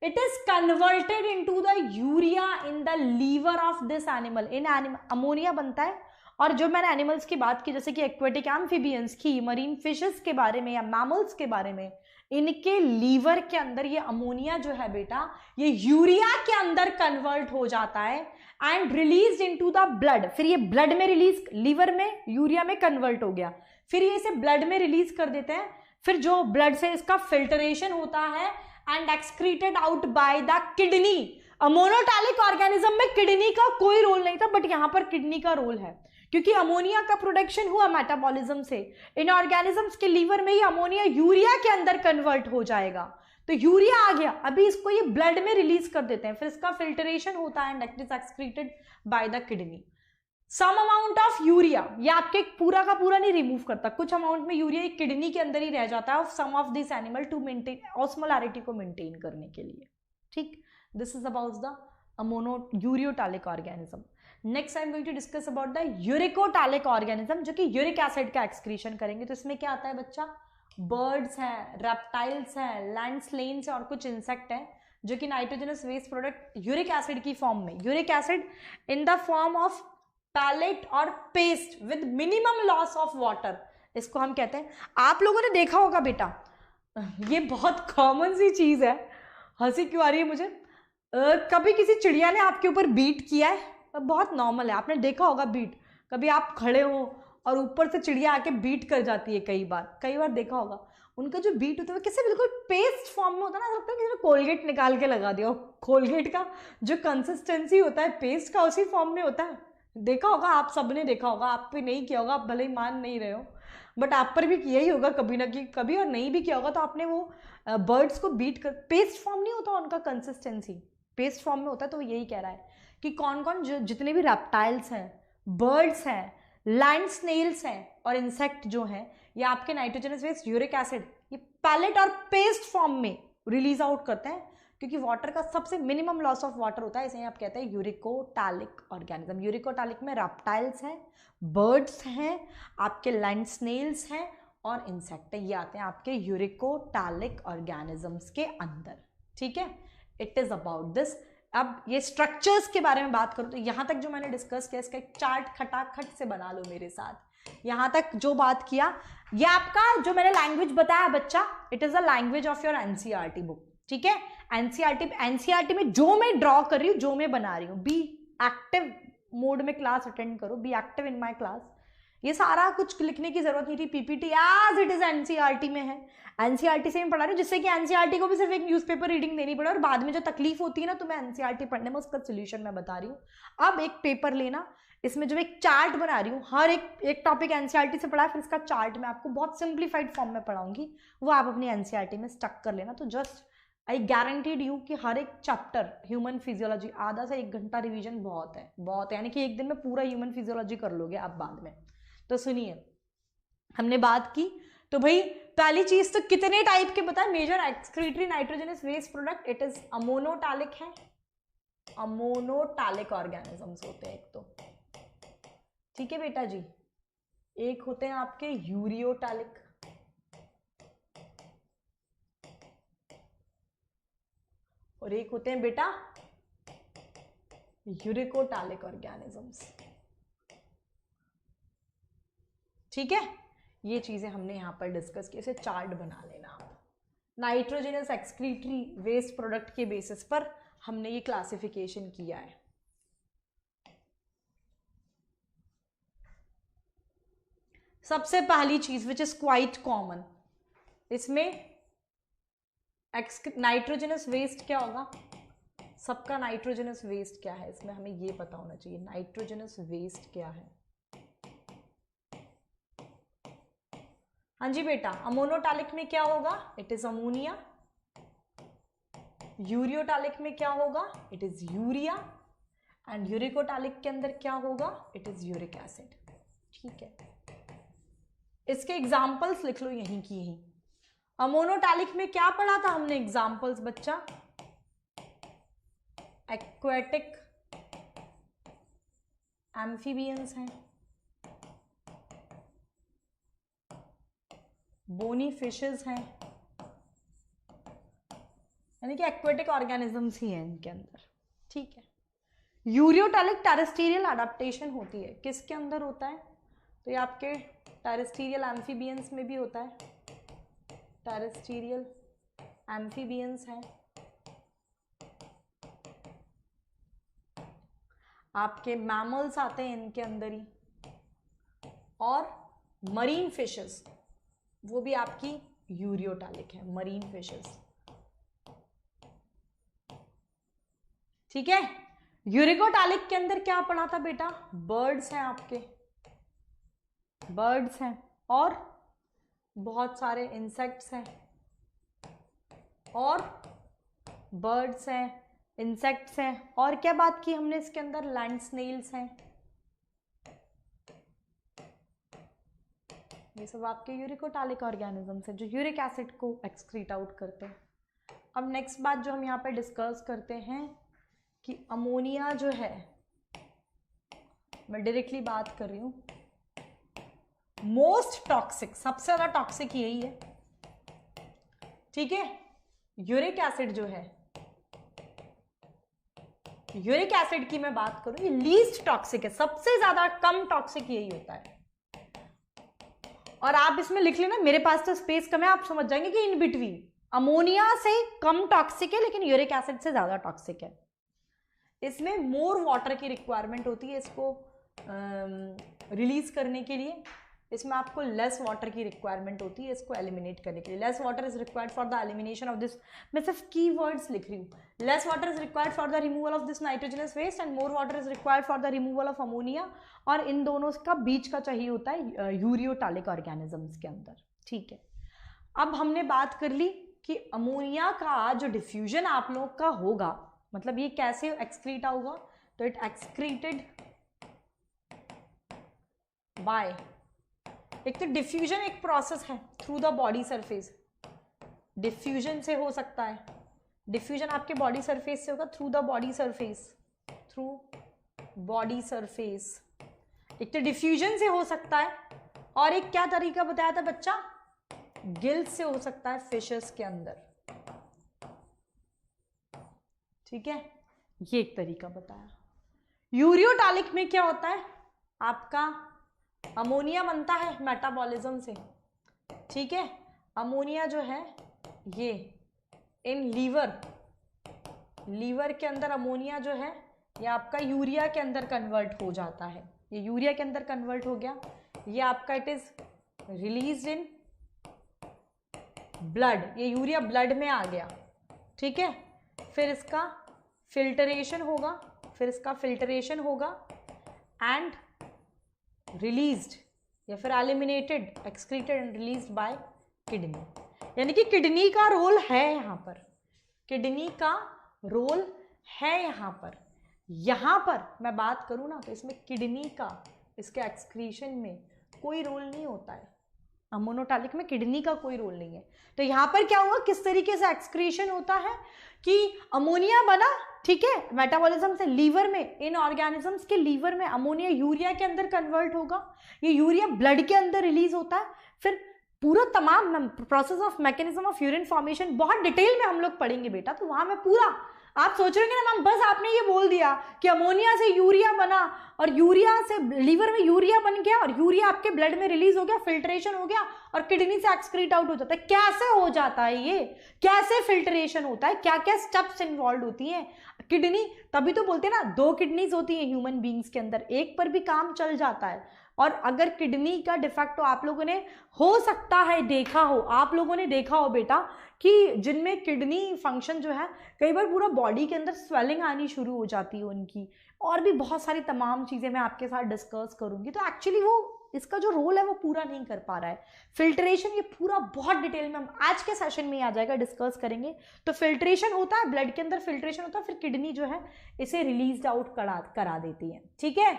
S1: It is converted into the urea in the liver of this animal, in animal ammonia बनता है। और जो मैंने एनिमल्स की बात की, जैसे कि एक्वेटिक एम्फीबियंस की, मरीन फिशेस के बारे में या मैमल्स के बारे में, इनके लीवर के अंदर ये अमोनिया जो है बेटा, ये यूरिया के अंदर कन्वर्ट हो जाता है and release into the blood. फिर ये ब्लड में रिलीज, लीवर में यूरिया में कन्वर्ट हो गया, फिर ये इसे ब्लड में रिलीज कर देते हैं। फिर जो ब्लड से इसका फिल्टरेशन होता है and excreted out by the kidney. Ammonotelic organism में किडनी का कोई रोल नहीं था, बट यहां पर किडनी का रोल है, क्योंकि अमोनिया का प्रोडक्शन हुआ मेटाबॉलिज्म से। इन ऑर्गेनिजम्स के लीवर में ये अमोनिया यूरिया के अंदर कन्वर्ट हो जाएगा, तो यूरिया आ गया, अभी इसको ये ब्लड में रिलीज कर देते हैं, फिर इसका फिल्टरेशन होता है and it is excreted by the kidney. Some amount of urea, ये आपके पूरा का पूरा नहीं रिमूव करता, कुछ अमाउंट में यूरिया किडनी के अंदर ही रह जाता है of some of this animal to maintain osmolarity को मेंटेन करने के लिए। ठीक, this is about the ureotelic organism. Next I am going to discuss about the uricotelic organism, जो कि यूरिक एसिड का एक्सक्रीशन करेंगे। तो इसमें क्या आता है बच्चा, बर्ड्स हैं, रेप्टाइल्स हैं, लैंड स्लेन्स हैं, और कुछ इंसेक्ट हैं जो कि nitrogenous waste product uric acid की फॉर्म में, uric acid in the form of pellet और paste with minimum loss of water, इसको हम कहते हैं। आप लोगों ने देखा होगा बेटा, ये बहुत कॉमन सी चीज है, हंसी क्यों आ रही है मुझे, कभी किसी चिड़िया ने आपके ऊपर बीट किया है, बहुत नॉर्मल है, आपने देखा होगा बीट, कभी आप खड़े हो और ऊपर से चिड़िया आके बीट कर जाती है, कई बार देखा होगा। उनका जो बीट होता है कैसे बिल्कुल पेस्ट फॉर्म में होता है ना, लगता है किसी ने कोलगेट निकाल के लगा दिया, कोलगेट का जो कंसिस्टेंसी होता है पेस्ट का उसी फॉर्म में होता है। देखा होगा, आप सबने देखा होगा, आप पे नहीं किया होगा, आप भले ही मान नहीं रहे हो, बट आप पर भी किया ही होगा कभी ना कभी, और नहीं भी किया होगा तो आपने वो बर्ड्स को बीट कर, पेस्ट फॉर्म नहीं होता उनका कंसिस्टेंसी, पेस्ट फॉर्म में होता है। तो यही कह रहा है कि कौन कौन जितने भी रेप्टाइल्स हैं, बर्ड्स हैं, लैंड स्नेल्स हैं और इंसेक्ट जो हैं, ये आपके नाइट्रोजनस वेस्ट यूरिक एसिड ये पैलेट और पेस्ट फॉर्म में रिलीज आउट करते हैं, क्योंकि वाटर का सबसे मिनिमम लॉस ऑफ वाटर होता है, इसे आप कहते हैं यूरिकोटालिक ऑर्गेनिज्म। यूरिकोटालिक में रेप्टाइल्स हैं, बर्ड्स हैं, आपके लैंड स्नेल्स हैं और इंसेक्ट है, ये आते हैं आपके यूरिकोटालिक ऑर्गेनिजम्स के अंदर। ठीक है, इट इज अबाउट दिस। अब ये स्ट्रक्चर्स के बारे में बात करूं तो यहां तक जो मैंने डिस्कस किया इसका एक चार्ट खटाखट से बना लो मेरे साथ। यहां तक जो बात किया, ये आपका जो मैंने लैंग्वेज बताया बच्चा, it is a language of your NCERT book. ठीक है, एनसीईआरटी में जो मैं ड्रॉ कर रही हूँ, जो मैं बना रही हूँ, बी एक्टिव मोड में क्लास अटेंड करो, be active in my class. ये सारा कुछ लिखने की जरूरत नहीं थी, PPT as it is NCERT में है, एनसीईआरटी से मैं पढ़ा रही हूँ, जिससे कि एनसीईआरटी को भी सिर्फ एक न्यूज़पेपर रीडिंग देनी पड़े और बाद में जो तकलीफ होती है ना तुम्हें एनसीईआरटी पढ़ने में, उसका सोल्यूशन मैं बता रही हूँ। अब एक पेपर लेना, इसमें जो एक चार्ट बना रही हूँ, हर एक टॉपिक एनसीईआरटी से पढ़ा है, फिर इसका चार्ट मैं आपको बहुत सिंप्लीफाइड फॉर्म में पढ़ाऊंगी, वो आप अपनी एनसीईआरटी में स्टक कर लेना। तो जस्ट आई गारंटीड यू कि हर एक चैप्टर ह्यूमन फिजियोलॉजी आधा से 1 घंटा रिवीजन बहुत है, यानी कि एक दिन में पूरा ह्यूमन फिजियोलॉजी कर लोगे आप बाद में। तो सुनिए, हमने बात की तो भाई पहली चीज तो कितने टाइप के बताए, major excretory nitrogenous waste product, it is ammonotelic है, अमोनोटैलिक ऑर्गेनिजम्स होते हैं एक तो। ठीक है बेटा जी, एक होते हैं आपके यूरियोटैलिक, और एक होते हैं बेटा यूरिकोटैलिक ऑर्गेनिजम्स। ठीक है, ये चीजें हमने यहां पर डिस्कस की, इसे चार्ट बना लेना आप। नाइट्रोजनस एक्सक्रीटरी वेस्ट प्रोडक्ट के बेसिस पर हमने ये क्लासिफिकेशन किया है। सबसे पहली चीज विच इज क्वाइट कॉमन, इसमें नाइट्रोजनस वेस्ट क्या होगा, सबका नाइट्रोजनस वेस्ट क्या है, इसमें हमें ये पता होना चाहिए नाइट्रोजनस वेस्ट क्या है। हाँ जी बेटा, अमोनोटैलिक में क्या होगा, इट इज अमोनिया। यूरियोटैलिक में क्या होगा, it is urea. And uricotelic के अंदर क्या होगा, इट इज यूरिक एसिड। ठीक है, इसके एग्जाम्पल्स लिख लो यहीं की यहीं। अमोनोटैलिक में क्या पढ़ा था हमने एग्जाम्पल्स बच्चा, एक्वेटिक एम्फीबियंस हैं, बोनी फिशेस हैं, यानी कि एक्वेटिक ऑर्गेनिजम्स ही हैं इनके अंदर। ठीक है, यूरियोटैलिक टेरेस्ट्रियल अडेप्टेशन होती है, किसके अंदर होता है, तो ये आपके टेरेस्ट्रियल एम्फीबियंस में भी होता है, टेरेस्ट्रियल एम्फीबियंस हैं, आपके मैमल्स आते हैं इनके अंदर ही, और मरीन फिशेस वो भी आपकी यूरियोटैलिक है, मरीन फिशेस। ठीक है, यूरिकोटैलिक के अंदर क्या पढ़ा था बेटा, बर्ड्स हैं आपके, बर्ड्स हैं और बहुत सारे इंसेक्ट्स हैं, और बर्ड्स हैं, इंसेक्ट्स हैं, और क्या बात की हमने इसके अंदर, लैंड स्नेल्स हैं, ये सब आपके यूरिकोटैलिक ऑर्गेनिजम्स हैं जो यूरिक एसिड को एक्सक्रीट आउट करते हैं। अब नेक्स्ट बात जो हम यहाँ पे डिस्कस करते हैं कि अमोनिया जो है, मैं डायरेक्टली बात कर रही हूँ, मोस्ट टॉक्सिक, सबसे ज्यादा टॉक्सिक यही है। ठीक है, यूरिक एसिड जो है, यूरिक एसिड की मैं बात करूं, ये लीस्ट टॉक्सिक है, सबसे ज्यादा कम टॉक्सिक यही होता है। और आप इसमें लिख लेना, मेरे पास तो स्पेस कम है, आप समझ जाएंगे कि इन बिटवीन अमोनिया से कम टॉक्सिक है लेकिन यूरिक एसिड से ज्यादा टॉक्सिक है। इसमें मोर वाटर की रिक्वायरमेंट होती है इसको रिलीज करने के लिए, इसमें आपको लेस वाटर की रिक्वायरमेंट होती है इसको एलिमिनेट करने के लिए। Less water is required for the elimination of this, मैं सिर्फ की वर्ड्स लिख रही हूँ, less water is required for the removal of this nitrogenous waste and more water is required for the removal of ammonia, और इन दोनों का बीच का चाहिए होता है यूरियोटैलिक ऑर्गेनिजम्स के अंदर। ठीक है, अब हमने बात कर ली कि अमोनिया का जो डिफ्यूजन आप लोग का होगा, मतलब ये कैसे एक्सक्रीट होगा, तो इट एक्सक्रीटेड बाय, एक तो डिफ्यूजन एक प्रोसेस है through the body surface, diffusion से हो सकता है, डिफ्यूजन आपके बॉडी सरफेस से होगा, through the body surface, through body surface, एक तो डिफ्यूजन से हो सकता है, और एक क्या तरीका बताया था बच्चा, गिल्स से हो सकता है फिशेस के अंदर। ठीक है, ये एक तरीका बताया। यूरियोटैलिक में क्या होता है, आपका अमोनिया बनता है मेटाबॉलिज्म से। ठीक है, अमोनिया जो है ये इन लीवर के अंदर अमोनिया जो है ये आपका यूरिया के अंदर कन्वर्ट हो जाता है, ये यूरिया के अंदर कन्वर्ट हो गया, ये आपका it is released in blood, ये यूरिया ब्लड में आ गया। ठीक है, फिर इसका फिल्टरेशन होगा, एंड रिलीज्ड या फिर eliminated, excreted and released by kidney, यानी कि किडनी का रोल है यहाँ पर, किडनी का रोल है यहाँ पर मैं बात करूँ ना तो इसमें किडनी का, इसके एक्सक्रीशन में कोई रोल नहीं होता है, अमोनोटैलिक में किडनी का कोई रोल नहीं है। तो यहाँ पर क्या हुआ, किस तरीके से एक्सक्रीशन होता है कि अमोनिया बना, ठीक है, मेटाबॉलिज्म से लीवर में, इन ऑर्गेनिजम्स के लीवर में अमोनिया यूरिया के अंदर कन्वर्ट होगा, ये यूरिया ब्लड के अंदर रिलीज होता है, फिर पूरा तमाम process of mechanism of urine formation बहुत डिटेल में हम लोग पढ़ेंगे बेटा, तो वहां में पूरा, आप सोच रहे हैं ना मैम बस आपने ये बोल दिया कि अमोनिया से यूरिया बना और यूरिया से लीवर में यूरिया बन गया और यूरिया आपके ब्लड में रिलीज हो गया, फिल्ट्रेशन हो गया और किडनी से एक्सक्रीट आउट हो जाता है। कैसे हो जाता है ये, कैसे फिल्ट्रेशन होता है, क्या क्या स्टेप्स इन्वॉल्व होती हैं, किडनी, तभी तो बोलते हैं ना 2 किडनीज होती हैं ह्यूमन बींग्स के अंदर, एक पर भी काम चल जाता है, और अगर किडनी का डिफेक्ट तो आप लोगों ने हो सकता है देखा हो, आप लोगों ने देखा हो बेटा कि जिनमें किडनी फंक्शन जो है कई बार पूरा बॉडी के अंदर स्वेलिंग आनी शुरू हो जाती है उनकी, और भी बहुत सारी तमाम चीज़ें मैं आपके साथ डिस्कस करूंगी। तो एक्चुअली वो इसका जो रोल है वो पूरा नहीं कर पा रहा है। फिल्ट्रेशन ये पूरा बहुत डिटेल में हम आज के सेशन में आ जाएगा, डिस्कस करेंगे। तो फिल्ट्रेशन होता है, ब्लड के अंदर फिल्ट्रेशन होता है, फिर किडनी जो है इसे रिलीज आउट करा देती है। ठीक है,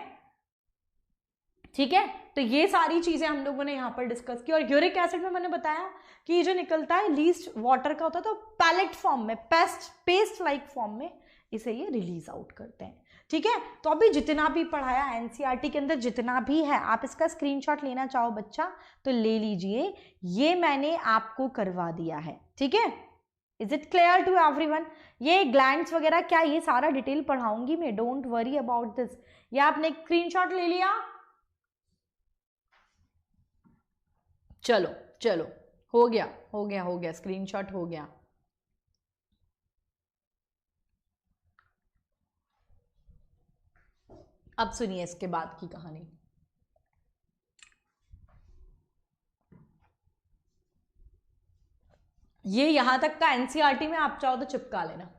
S1: ठीक है। तो ये सारी चीजें हम लोगों ने यहाँ पर डिस्कस की। और यूरिक एसिड में मैंने बताया कि ये जो निकलता है लीस्ट वाटर का होता है, तो पैलेट फॉर्म में, पेस्ट लाइक फॉर्म में इसे ये रिलीज आउट करते हैं। ठीक है, तो अभी जितना भी पढ़ाया एनसीईआरटी के अंदर जितना भी है, आप इसका स्क्रीनशॉट लेना चाहो बच्चा तो ले लीजिए, ये मैंने आपको करवा दिया है। ठीक है, is it clear to everyone? ये ग्लैंड्स वगैरह क्या, ये सारा डिटेल पढ़ाऊंगी मैं, डोंट वरी अबाउट दिस। ये आपने स्क्रीनशॉट ले लिया? चलो चलो, हो गया हो गया हो गया, स्क्रीनशॉट हो गया। अब सुनिए इसके बाद की कहानी। ये यहां तक का एनसीईआरटी में आप चाहो तो चिपका लेना।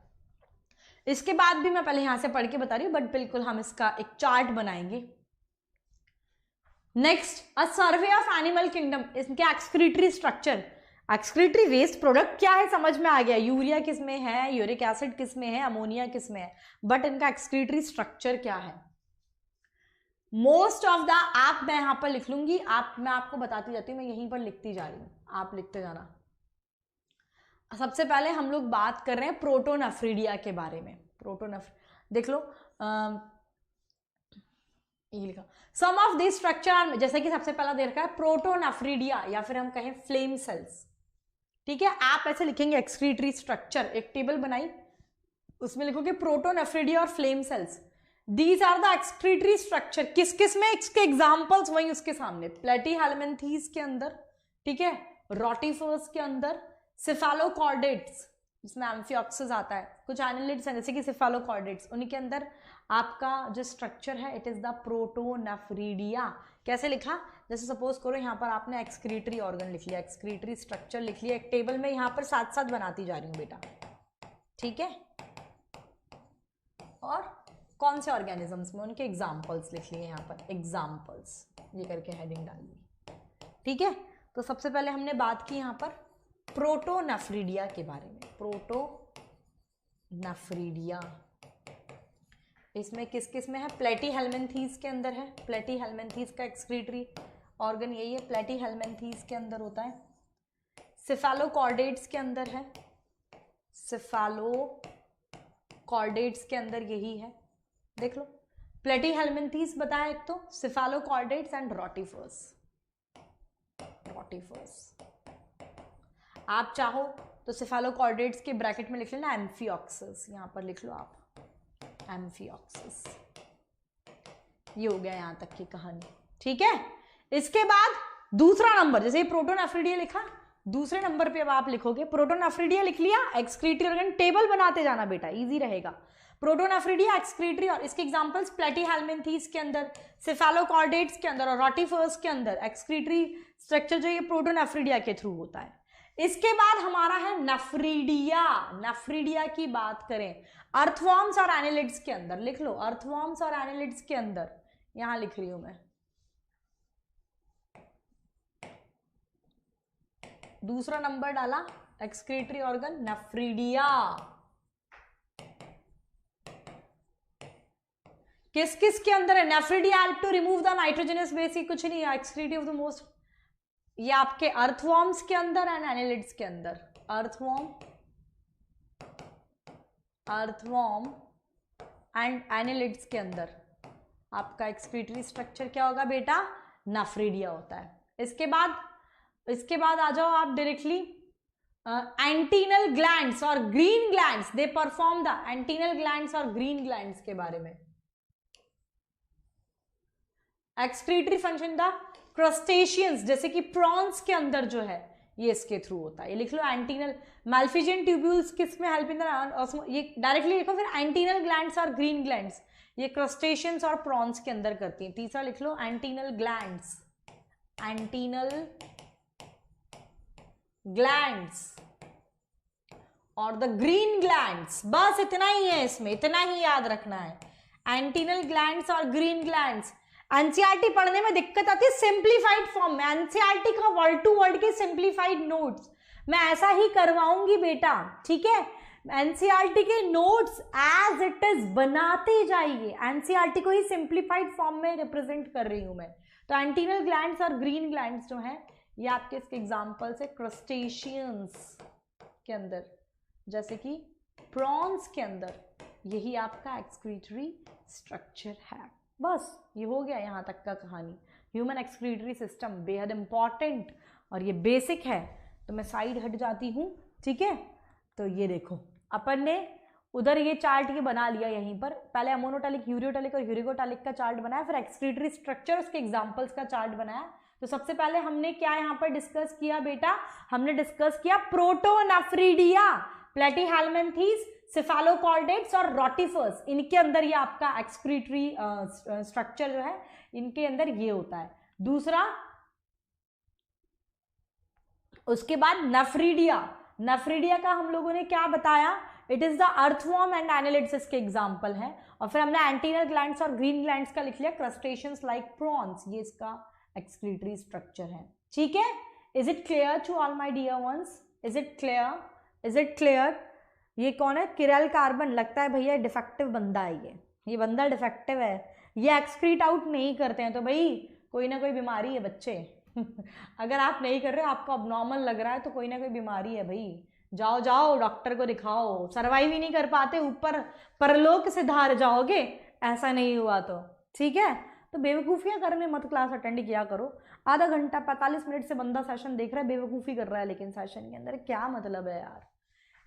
S1: इसके बाद भी मैं पहले यहां से पढ़ के बता रही हूं, बट बिल्कुल हम इसका एक चार्ट बनाएंगे। Next, a survey of animal kingdom. इसके excretory structure, excretory waste product क्या है समझ में आ गया, यूरिया किस में है, यूरिक एसिड किस में है, अमोनिया किस में है, बट इनका एक्सक्रीटरी स्ट्रक्चर क्या है। मोस्ट ऑफ द, आप मैं यहां पर लिख लूंगी, मैं आपको बताती जाती हूँ, मैं यहीं पर लिखती जा रही हूं, आप लिखते जाना। सबसे पहले हम लोग बात कर रहे हैं प्रोटोनेफ्रिडिया के बारे में। देख लो, ये लिखा, सम ऑफ दिस स्ट्रक्चर, जैसे कि सबसे पहला दे रखा है प्रोटोनेफ्रिडिया, या फिर हम कहें फ्लेम सेल्स। ठीक है, आप ऐसे लिखेंगे एक्सक्रीटरी स्ट्रक्चर, एक टेबल बनाई, उसमें लिखोगे प्रोटोनेफ्रिडिया और flame cells. These are the excretory structure. किस किस में, इसके एग्जाम्पल्स वही उसके सामने, प्लेटीहेल्मिन्थीज के अंदर, ठीक है, रोटिफर्स के अंदर, सिफेलोकॉर्डेट्स जिसमें एम्फिऑक्सिस आता है, कुछ एनालिड्स हैं जैसे कि सिफेलोकॉर्डेट्स, उनके अंदर आपका जो स्ट्रक्चर है इट इज द प्रोटोनेफ्रिडिया। कैसे लिखा, जैसे सपोज करो यहाँ पर आपने एक्सक्रीटरी ऑर्गन लिख लिया, एक्सक्रीटरी स्ट्रक्चर लिख लिया, एक टेबल में यहाँ पर साथ साथ बनाती जा रही हूँ बेटा। ठीक है, और कौन से ऑर्गेनिजम्स में, उनके एग्जाम्पल्स लिख लिए यहाँ पर, एग्जाम्पल्स ये करके हेडिंग डाल दी। ठीक है, तो सबसे पहले हमने बात की यहाँ पर प्रोटोनेफ्रिडिया के बारे में। प्रोटोनेफ्रिडिया इसमें किस किस में है, प्लेटीहेल्मिन्थीज के अंदर है, प्लेटीहेल्मिन्थीज का एक्सक्रीटरी ऑर्गन यही है, प्लेटीहेल्मिन्थीज के अंदर होता है, सिफेलोकॉर्डेट्स के अंदर है, सिफेलोकॉर्डेट्स के अंदर यही है, देख लो, प्लेटीहेल्मिन्थीज बताया एक तो, सिफेलोकॉर्डेट्स एंड रोटिफर्स। आप चाहो तो सिफेलोकॉर्डेट्स के ब्रैकेट में लिख लेना एम्फिऑक्सिस, यहां पर लिख लो आप एम्फिऑक्सिस। ये हो गया यहां तक की कहानी। ठीक है, इसके बाद दूसरा नंबर, जैसे प्रोटोनेफ्रिडिया लिखा, दूसरे नंबर पे अब आप लिखोगे प्रोटोनेफ्रिडिया लिख लिया, एक्सक्रीटरी ऑर्गन टेबल बनाते जाना बेटा, इजी रहेगा। प्रोटोनेफ्रिडिया, एक्सक्रीटरी, और इसके एग्जांपल्स प्लेटीहेल्मिन्थीज के अंदर, सिफेलोकॉर्डेट्स के अंदर और रोटिफर्स के अंदर एक्सक्रीटरी स्ट्रक्चर जो ये प्रोटोनेफ्रिडिया के थ्रू होता है। इसके बाद हमारा है नेफ्रिडिया। नेफ्रिडिया की बात करें, अर्थवॉर्म्स और एनालिड्स के अंदर, लिख लो अर्थवॉर्म्स और एनालिड्स के अंदर, यहां लिख रही हूं मैं। दूसरा नंबर डाला, एक्सक्रीटरी ऑर्गन नेफ्रिडिया। किस किस के अंदर है nephridia, help to remove the nitrogenous base, कुछ नहीं है, एक्सक्रीटरी ऑफ द मोस्ट, ये आपके अर्थवॉर्म्स के अंदर एंड एनालिड्स के अंदर, अर्थवॉर्म एंड एनालिड्स के अंदर आपका एक्सक्रीटरी स्ट्रक्चर क्या होगा बेटा, नेफ्रिडिया होता है। इसके बाद आ जाओ आप डायरेक्टली एंटीनल ग्लैंड्स और green glands, they perform the antennal glands और ग्रीन ग्लैंड्स के बारे में। एक्सक्रीटरी फंक्शन द क्रस्टेशियंस, जैसे कि प्रॉन्स के अंदर जो है ये इसके थ्रू होता है, ये लिख लो एंटीनल, मैल्फिजियन ट्यूब्यूल्स किस में हेल्प इन द, ये डायरेक्टली लिखो, फिर एंटीनल ग्लैंड्स और ग्रीन ग्लैंड्स, ये क्रस्टेशियंस और प्रॉन्स के अंदर करती हैं। तीसरा लिख लो एंटीनल ग्लैंड्स, एंटीनल ग्लैंड्स और द ग्रीन ग्लैंड्स। बस इतना ही है इसमें, इतना ही याद रखना है, एंटीनल ग्लैंड्स और ग्रीन ग्लैंड्स। एनसीईआरटी पढ़ने में दिक्कत आती है सिंप्लीफाइड फॉर्म में। एनसीईआरटी का वर्ड टू वर्ड के सिंप्लीफाइड नोट्स मैं ऐसा ही करवाऊंगी बेटा, ठीक है। एनसीईआरटी के नोट्स एज इट इज बनाते जाइए, एनसीईआरटी को ही सिंप्लीफाइड फॉर्म में रिप्रेजेंट कर रही हूं मैं। तो एंटीनल ग्लैंड्स और ग्रीन ग्लैंड्स जो हैं ये आपके इसके एग्जांपल्स है क्रस्टेशियंस के अंदर, जैसे कि प्रॉन्स के अंदर। यही आपका एक्सक्रीटरी स्ट्रक्चर है। बस ये हो गया यहाँ तक का कहानी। ह्यूमन एक्सक्रीटरी सिस्टम बेहद इंपॉर्टेंट और ये बेसिक है। तो मैं साइड हट जाती हूँ, ठीक है। तो ये देखो अपन ने उधर ये चार्ट ये बना लिया, यहीं पर पहले अमोनोटैलिक, यूरियोटैलिक और यूरिगोटैलिक का चार्ट बनाया, फिर एक्सक्रीटरी स्ट्रक्चर उसके एग्जाम्पल्स का चार्ट बनाया। तो सबसे पहले हमने क्या यहाँ पर डिस्कस किया बेटा, हमने डिस्कस किया प्रोटोनेफ्रिडिया, प्लेटीहेल्मिन्थीज, सेफेलोकॉर्डेट्स और रोटिफर्स। इनके अंदर ये आपका एक्सक्रीटरी स्ट्रक्चर जो है इनके अंदर ये होता है। दूसरा उसके बाद नेफ्रिडिया, नेफ्रिडिया का हम लोगों ने क्या बताया, it is the earthworm and annelids इसके एग्जाम्पल है। और फिर हमने एंटीनल ग्लैंड्स और ग्रीन ग्लैंड्स का लिख लिया, क्रस्टेशियंस लाइक प्रॉन्स, ये इसका एक्सक्रीटरी स्ट्रक्चर है, ठीक है। Is it clear to all my dear ones, is it clear, is it clear. ये कौन है, किरल कार्बन, लगता है भैया डिफेक्टिव बंदा है ये बंदा डिफेक्टिव है, ये एक्सक्रीट आउट नहीं करते हैं, तो भाई कोई ना कोई बीमारी है बच्चे अगर आप नहीं कर रहे, आपको अबनॉर्मल लग रहा है तो कोई ना कोई बीमारी है भाई। जाओ जाओ डॉक्टर को दिखाओ, सर्वाइव ही नहीं कर पाते, ऊपर परलोक से धार जाओगे, ऐसा नहीं हुआ तो, ठीक है। तो बेवकूफ़ियाँ करने मत, क्लास अटेंड किया करो। आधा घंटा 45 मिनट से बंदा सेशन देख रहा है, बेवकूफ़ी कर रहा है, लेकिन सेशन के अंदर क्या मतलब है यार।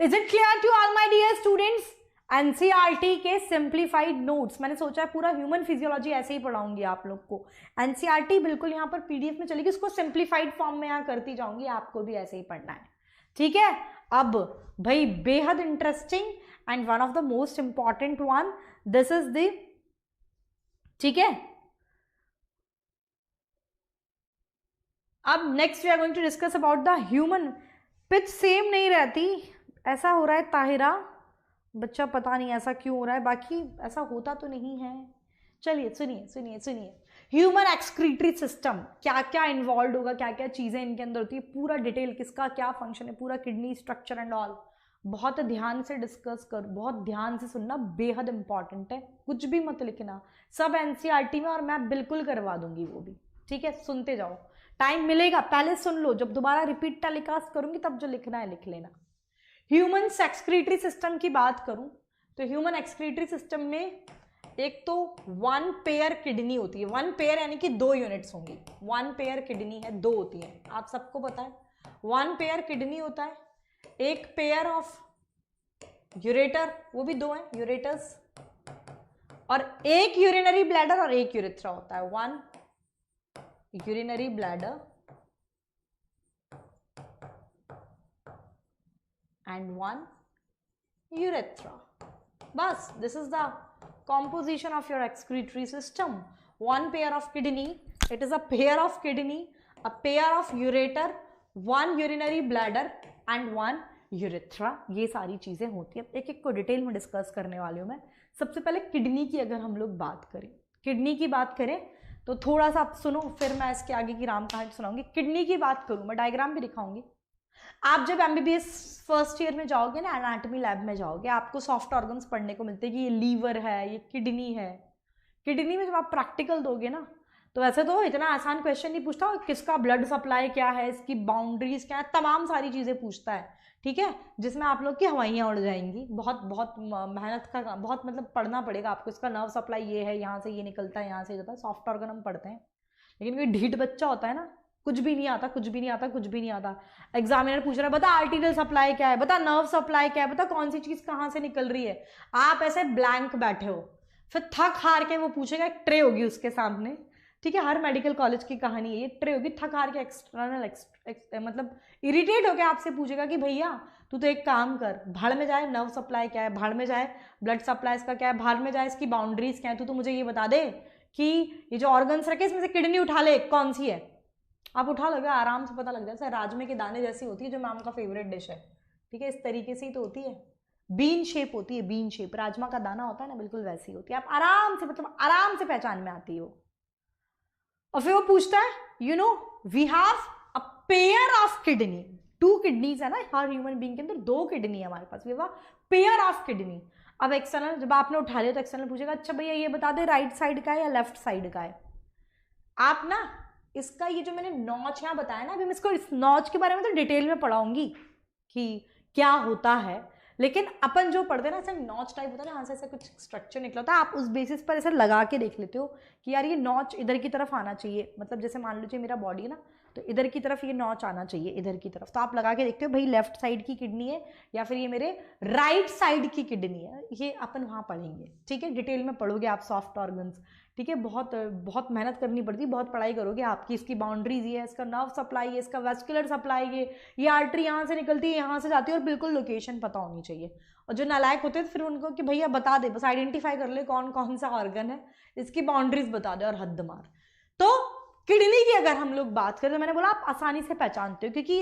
S1: Is it clear to all my dear students. NCERT के सिंप्लीफाइड नोट्स, मैंने सोचा है पूरा ह्यूमन फिजियोलॉजी ऐसे ही पढ़ाऊंगी आप लोग को। एनसीईआरटी बिल्कुल यहाँ पर पीडीएफ में चलेगी, उसको सिंप्लीफाइड फॉर्म में यहाँ करती जाऊंगी, आपको भी ऐसे ही पढ़ना है, ठीक है। अब भाई बेहद interesting and one of the most important one, this is the, ठीक है। अब next we are going to discuss about the human. Pitch same नहीं रहती, ऐसा हो रहा है ताहिरा, बच्चा पता नहीं ऐसा क्यों हो रहा है, बाकी ऐसा होता तो नहीं है। चलिए सुनिए सुनिए सुनिए, ह्यूमन एक्सक्रीटरी सिस्टम क्या क्या इन्वॉल्व होगा, क्या क्या चीज़ें इनके अंदर होती है, पूरा डिटेल किसका क्या फंक्शन है, पूरा किडनी स्ट्रक्चर एंड ऑल, बहुत ध्यान से डिस्कस कर, बहुत ध्यान से सुनना, बेहद इंपॉर्टेंट है, कुछ भी मत लिखना, सब एनसीईआरटी में, और मैं बिल्कुल करवा दूंगी वो भी, ठीक है। सुनते जाओ, टाइम मिलेगा पहले सुन लो, जब दोबारा रिपीट टेलीकास्ट करूंगी तब जो लिखना है लिख लेना। ह्यूमन एक्सक्रीटरी सिस्टम की बात करूं तो ह्यूमन एक्सक्रीटरी सिस्टम में एक तो वन पेयर किडनी होती है, वन पेयर यानी कि 2 यूनिट्स होंगी, वन पेयर किडनी है, 2 होती है, आप सबको पता है। वन पेयर किडनी होता है, एक पेयर ऑफ यूरेटर, वो भी 2 हैं यूरेटर्स, और एक यूरिनरी ब्लैडर और एक यूरेथ्रा होता है, one urinary bladder and one urethra. Bas, this is the composition of your excretory system. One pair of kidney, it is a pair of kidney, a pair of ureter, one urinary bladder and one urethra. ये सारी चीजें होती है, एक एक को detail में discuss करने वाली हूँ मैं। सबसे पहले किडनी की अगर हम लोग बात करें, किडनी की बात करें तो थोड़ा सा आप सुनो, फिर मैं इसके आगे की राम कहानी सुनाऊंगी। किडनी की बात करूँ, मैं डायग्राम भी दिखाऊंगी। आप जब एमबीबीएस फर्स्ट ईयर में जाओगे ना, एनाटॉमी लैब में जाओगे, आपको सॉफ्ट ऑर्गन्स पढ़ने को मिलते हैं कि ये लीवर है, ये किडनी है। किडनी में जब आप प्रैक्टिकल दोगे ना, तो वैसे तो इतना आसान क्वेश्चन नहीं पूछता, किसका ब्लड सप्लाई क्या है, इसकी बाउंड्रीज क्या है, तमाम सारी चीज़ें पूछता है, ठीक है, जिसमें आप लोग की हवाइयाँ उड़ जाएंगी। बहुत बहुत मेहनत का, बहुत मतलब पढ़ना पड़ेगा आपको। इसका नर्व सप्लाई ये है, यहाँ से ये निकलता है, यहाँ से जाता है, सॉफ्ट ऑर्गन हम पढ़ते हैं। लेकिन कोई ढीठ बच्चा होता है ना, कुछ भी नहीं आता, कुछ भी नहीं आता, कुछ भी नहीं आता, एग्जामिनर पूछ रहा है बता आर्टीरियल सप्लाई क्या है, बता नर्व सप्लाई क्या है, बता कौन सी चीज़ कहाँ से निकल रही है, आप ऐसे ब्लैंक बैठे हो, फिर थक हार के वो पूछेगा, एक ट्रे होगी उसके सामने, ठीक है, हर मेडिकल कॉलेज की कहानी है, ये ट्रे होगी, थक हार के एक्सटर्नल मतलब इरिटेट होकर आपसे पूछेगा कि भैया तू तो एक काम कर, भाड़ में जाए नर्व सप्लाई क्या है, भाड़ में जाए ब्लड सप्लाई इसका क्या है, भाड़ में जाए इसकी बाउंड्रीज क्या है, तू तो मुझे ये बता दे कि ये जो ऑर्गन्स रखे इसमें से किडनी उठा ले, कौन सी है। आप उठा लोगे, आराम से पता लग जाए, राजमे के दाने जैसी होती है जो मैम का फेवरेट डिश है, ठीक है, इस तरीके से ही तो होती है, बीन शेप होती है, बीन शेप, राजमा का दाना होता है ना, बिल्कुल वैसी होती है, आप आराम से, मतलब आराम से पहचान में आती हो। और फिर वो पूछता है, you know we have a pair of kidney, 2 kidneys है ना हर ह्यूमन बीइंग के अंदर, 2 किडनी है हमारे पास, we have a pair of kidney. अब एक्सटर्नल जब आपने उठा लिया तो एक्सटर्नल पूछेगा, अच्छा भैया ये बता दे राइट साइड का है या लेफ्ट साइड का है। आप ना इसका ये जो मैंने नॉच यहाँ बताया ना, अभी मैं इसको इस नॉच के बारे में तो डिटेल में पढ़ाऊंगी कि क्या होता है, लेकिन अपन जो पढ़ते हैं ना ऐसा नॉच टाइप होता है ना, यहाँ से ऐसा कुछ स्ट्रक्चर निकला होता है, आप उस बेसिस पर ऐसा लगा के देख लेते हो कि यार ये नॉच इधर की तरफ आना चाहिए, मतलब जैसे मान लीजिए मेरा बॉडी है ना, तो इधर की तरफ ये नॉच आना चाहिए, इधर की तरफ, तो आप लगा के देखते हो भाई लेफ्ट साइड की किडनी है या फिर ये मेरे राइट साइड की किडनी है, ये अपन वहाँ पढ़ेंगे, ठीक है, डिटेल में पढ़ोगे आप सॉफ्ट ऑर्गन्स, ठीक है, बहुत बहुत मेहनत करनी पड़ती है, बहुत पढ़ाई करोगे आपकी, इसकी बाउंड्रीज ये है, इसका नर्व सप्लाई है, इसका वेस्कुलर सप्लाई है, ये आर्टरी यहाँ से निकलती है यहाँ से जाती है, और बिल्कुल लोकेशन पता होनी चाहिए। और जो नालायक होते हैं फिर उनको कि भैया बता दे, बस आइडेंटिफाई कर ले कौन कौन सा ऑर्गन है, इसकी बाउंड्रीज बता दे और हद मार। तो किडनी की अगर हम लोग बात करें तो मैंने बोला आप आसानी से पहचानते हो, क्योंकि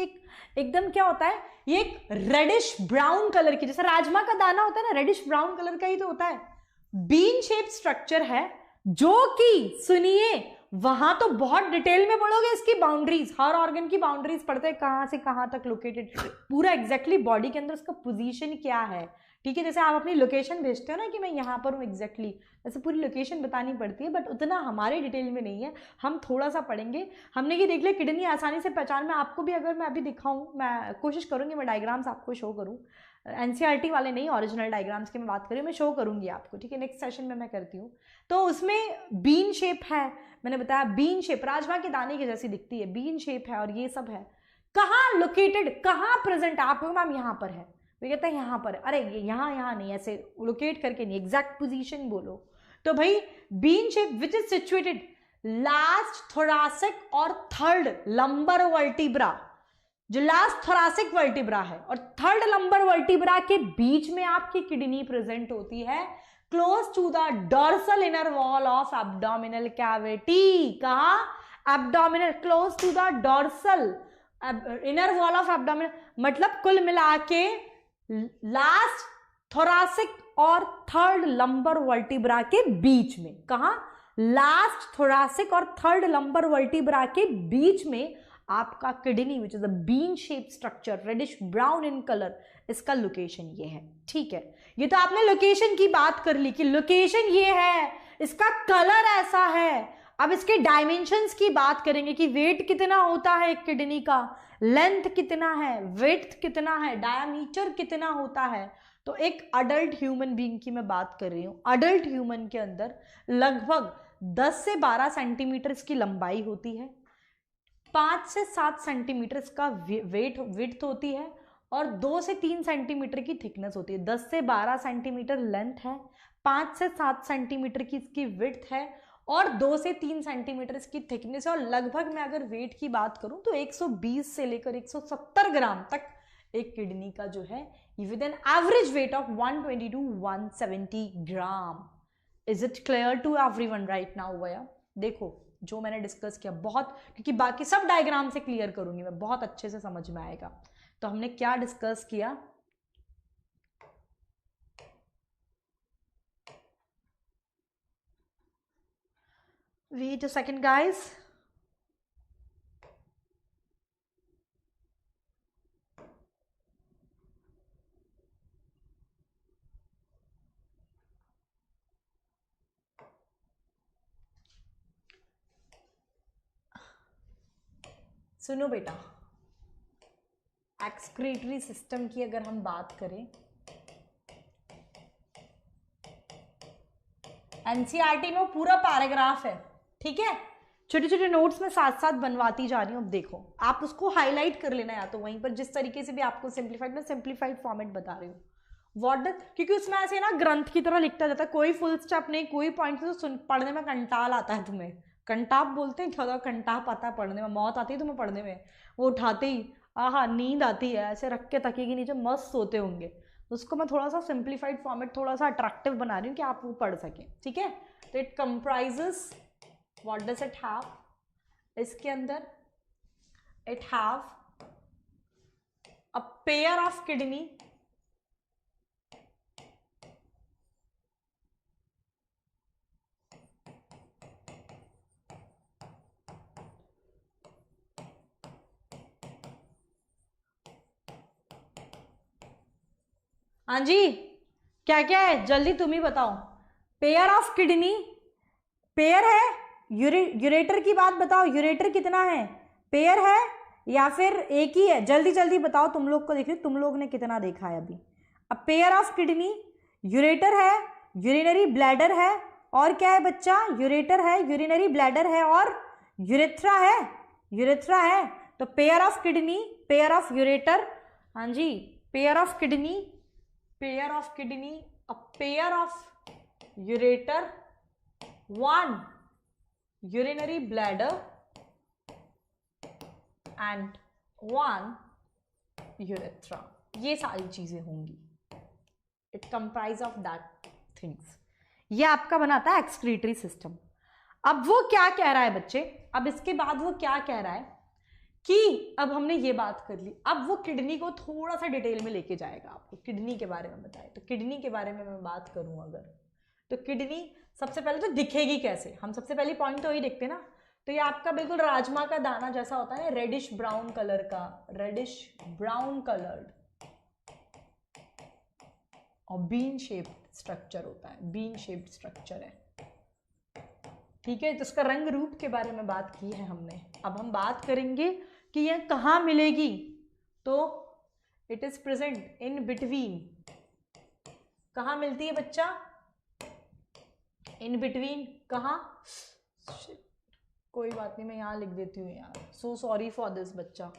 S1: एकदम क्या होता है, ये एक रेडिश ब्राउन कलर की, जैसे राजमा का दाना होता है ना, रेडिश ब्राउन कलर का ही तो होता है, बीन शेप स्ट्रक्चर है, जो कि सुनिए वहां तो बहुत डिटेल में पढ़ोगे इसकी बाउंड्रीज, हर ऑर्गन की बाउंड्रीज पढ़ते हैं, कहां से कहां तक लोकेटेड, पूरा एग्जैक्टली बॉडी के अंदर उसका पोजीशन क्या है, ठीक है, जैसे आप अपनी लोकेशन भेजते हो ना कि मैं यहाँ पर हूँ एग्जैक्टली, वैसे पूरी लोकेशन बतानी पड़ती है, बट उतना हमारे डिटेल में नहीं है, हम थोड़ा सा पढ़ेंगे। हमने ये देख लिया किडनी आसानी से पहचान में, आपको भी अगर मैं अभी दिखाऊं, मैं कोशिश करूंगी मैं डायग्राम्स आपको शो करूं, एनसीईआरटी वाले नहीं, ओरिजिनल डायग्राम्स की मैं बात करूँ, मैं शो करूंगी आपको, ठीक है, नेक्स्ट सेशन में मैं करती हूँ। तो उसमें बीन शेप है, मैंने बताया बीन शेप राजमा के दाने की जैसी दिखती है, बीन शेप है, और ये सब है, कहाँ लोकेटेड, कहाँ प्रेजेंट, आप मैम यहाँ पर है, वो कहता है यहाँ पर, अरे ये यहाँ नहीं, ऐसे लोकेट करके नहीं, एग्जैक्ट पोजीशन बोलो। तो भाई bean shape which is situated last thoracic और थर्ड लंबर वर्टिब्रा, जो लास्ट थोरासिक वर्टिब्रा है और थर्ड लंबर वर्टिब्रा के बीच में आपकी किडनी प्रेजेंट होती है, close to the dorsal inner wall of abdominal cavity. कहा? Abdominal, close to the dorsal inner wall of abdominal, मतलब कुल मिला के लास्ट थोरासिक और थर्ड लंबर वर्टिब्रा के बीच में। कहा? लास्ट थोरासिक और थर्ड लंबर वर्टिब्रा के बीच में आपका kidney which is a bean shape structure, reddish brown in colour, इसका लोकेशन ये है। ठीक है, ये तो आपने लोकेशन की बात कर ली कि लोकेशन ये है, इसका कलर ऐसा है। अब इसके डायमेंशंस की बात करेंगे कि वेट कितना होता है एक किडनी का, लेंथ कितना है, विड्थ कितना है, डायमीटर कितना होता है। तो एक अडल्ट ह्यूमन बीइंग की मैं बात कर रही हूं, अडल्ट ह्यूमन के अंदर लगभग 10 से 12 सेंटीमीटर की लंबाई होती है, 5 से 7 सेंटीमीटर का विड्थ होती है और 2 से 3 सेंटीमीटर की थिकनेस होती है। 10 से 12 सेंटीमीटर लेंथ है, 5 से 7 सेंटीमीटर की इसकी विड्थ है और 2 से 3 सेंटीमीटर इसकी थिकनेस है। और लगभग मैं अगर वेट की बात करूं तो 120 से लेकर 170 ग्राम तक एक किडनी का जो है with an average weight of 120 to 170 gram. Is it clear to everyone right now? भैया देखो जो मैंने डिस्कस किया बहुत, क्योंकि बाकी सब डायग्राम से क्लियर करूंगी मैं, बहुत अच्छे से समझ में आएगा। तो हमने क्या डिस्कस किया? वेट अ सेकंड गाइस, सुनो बेटा, एक्सक्रीटरी सिस्टम की अगर हम बात करें, एनसीईआरटी में पूरा पैराग्राफ है, ठीक है, छोटे छोटे नोट्स में साथ साथ बनवाती जा रही हूं। अब देखो आप उसको हाईलाइट कर लेना, या तो वहीं पर जिस तरीके से भी आपको सिंप्लीफाइड फॉर्मेट बता रही हूँ क्योंकि उसमें ऐसे ना ग्रंथ की तरह लिखता जाता है, कोई फुल स्टॉप नहीं, कोई पॉइंट, तो पढ़ने में कंटाल आता है तुम्हें, कंटाप बोलते हैं, क्या होता है कंटाप आता है पढ़ने में, मौत आती है तुम्हें पढ़ने में, वो उठाते ही आहा नींद आती है, ऐसे रख के तकिए के नीचे मस्त सोते होंगे। तो उसको मैं थोड़ा सा सिंप्लीफाइड फॉर्मेट, थोड़ा सा अट्रैक्टिव बना रही हूँ कि आप वो पढ़ सकें, ठीक है। तो it comprises, what does it have, इसके अंदर it have a pair of kidney, हाँ जी क्या क्या है, जल्दी तुम ही बताओ। पेयर ऑफ किडनी, पेयर है, यूरेटर की बात बताओ, यूरेटर कितना है, पेयर है या फिर एक ही है, जल्दी जल्दी बताओ। तुम लोग को देखिए तुम लोग ने कितना देखा है अभी। अब पेयर ऑफ किडनी, यूरेटर है, यूरिनरी ब्लैडर है, और क्या है बच्चा, यूरेटर है, यूरिनरी ब्लैडर है, और यूरेथ्रा है, यूरेथ्रा है। तो pair of kidney, pair of ureter, हाँ जी, pair of kidney, pair of kidney, a pair of ureter, one urinary bladder and one urethra, ये सारी चीजें होंगी। It comprise of that things. ये आपका बनाता है एक्सक्रीटरी सिस्टम। अब वो क्या कह रहा है बच्चे, अब इसके बाद वो क्या कह रहा है कि अब हमने ये बात कर ली, अब वो किडनी को थोड़ा सा डिटेल में लेके जाएगा, आपको किडनी के बारे में बताए। तो किडनी के बारे में मैं बात करूं अगर, तो किडनी सबसे पहले तो दिखेगी कैसे, हम सबसे पहले पॉइंट तो वही देखते हैं ना। तो ये आपका बिल्कुल राजमा का दाना जैसा होता है, रेडिश ब्राउन कलर का, रेडिश ब्राउन कलर्ड, और बीन शेप्ड स्ट्रक्चर होता है, बीन शेप्ड स्ट्रक्चर है, ठीक है। तो इसका रंग रूप के बारे में बात की है हमने। अब हम बात करेंगे कि यह कहाँ मिलेगी, तो it is present in between, कहाँ मिलती है बच्चा, इन बिटवीन, कहाँ, कोई बात नहीं मैं यहाँ लिख देती हूँ यार, सो सॉरी फॉर दिस बच्चा।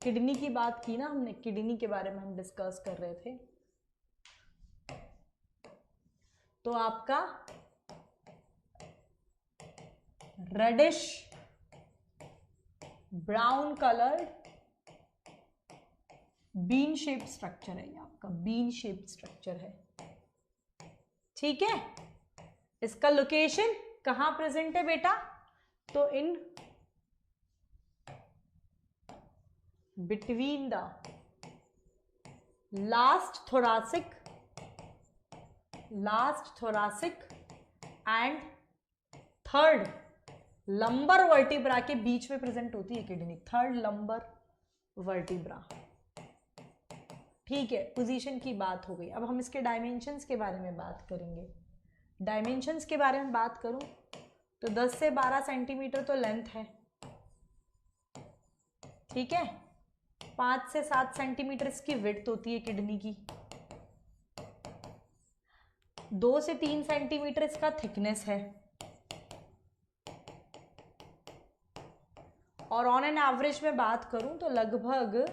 S1: किडनी की बात की ना हमने, किडनी के बारे में हम डिस्कस कर रहे थे। तो आपका reddish brown colour bean shape structure है, ये आपका बीन शेप स्ट्रक्चर है, ठीक है। इसका लोकेशन कहां प्रेजेंट है बेटा, तो in between the last thoracic and third lumbar vertebra के बीच में प्रेजेंट होती है किडनी, थर्ड लंबर वर्टिब्रा, ठीक है। पोजीशन की बात हो गई। अब हम इसके डायमेंशंस के बारे में बात करेंगे। डायमेंशंस के बारे में बात करूं तो 10 से 12 सेंटीमीटर तो लेंथ है, ठीक है। 5 से 7 सेंटीमीटर इसकी विड्थ होती है किडनी की, 2 से 3 सेंटीमीटर इसका थिकनेस है, और ऑन एन एवरेज में बात करूं तो लगभग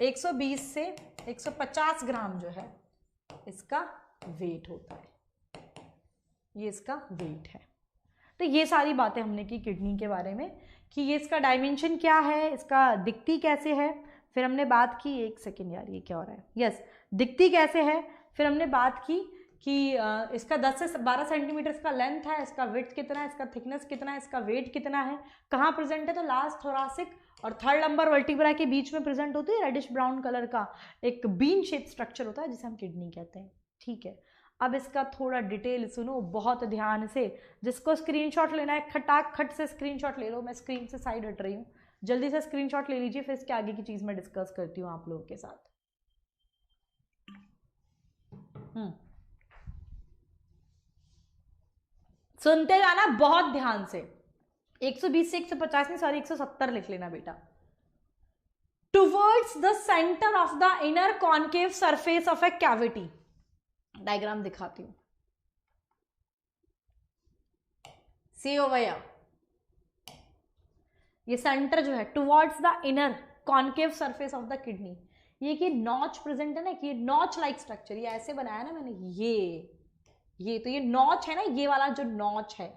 S1: 120 से 150 ग्राम जो है इसका वेट होता है, ये इसका वेट है। तो ये सारी बातें हमने की किडनी के बारे में कि ये इसका डायमेंशन क्या है, इसका दिखती कैसे है। फिर हमने बात की, एक सेकेंड यार ये क्या हो रहा है, यस, दिखती कैसे है। फिर हमने बात की कि इसका 10 से 12 सेंटीमीटर इसका लेंथ है, इसका विड्थ कितना है, इसका थिकनेस कितना है, इसका वेट कितना है, कहाँ प्रेजेंट है, तो लास्ट थोरासिक और थर्ड लंबर वर्टिब्रा के बीच में प्रेजेंट होती है, रेडिश ब्राउन कलर का एक बीन शेप स्ट्रक्चर होता है जिसे हम किडनी कहते हैं, ठीक है। अब इसका थोड़ा डिटेल सुनो बहुत ध्यान से, जिसको स्क्रीनशॉट लेना है खटाक खट से स्क्रीनशॉट ले लो, मैं स्क्रीन से साइड हट रही हूँ, जल्दी से स्क्रीनशॉट ले लीजिए, फिर इसके आगे की चीज मैं डिस्कस करती हूँ आप लोगों के साथ। सुनते जाना बहुत ध्यान से, 120 से 150 नहीं सॉरी 170 लिख लेना बेटा। Towards the centre of the inner concave surface of A cavity, diagram दिखाती हूं, सी ओवर हियर, ये सेंटर जो है towards the inner concave surface of the kidney, ये कि नॉच प्रेजेंट है ना, कि नॉच लाइक स्ट्रक्चर, ये ऐसे बनाया ना मैंने, ये तो ये नॉच है ना, ये वाला जो नॉच है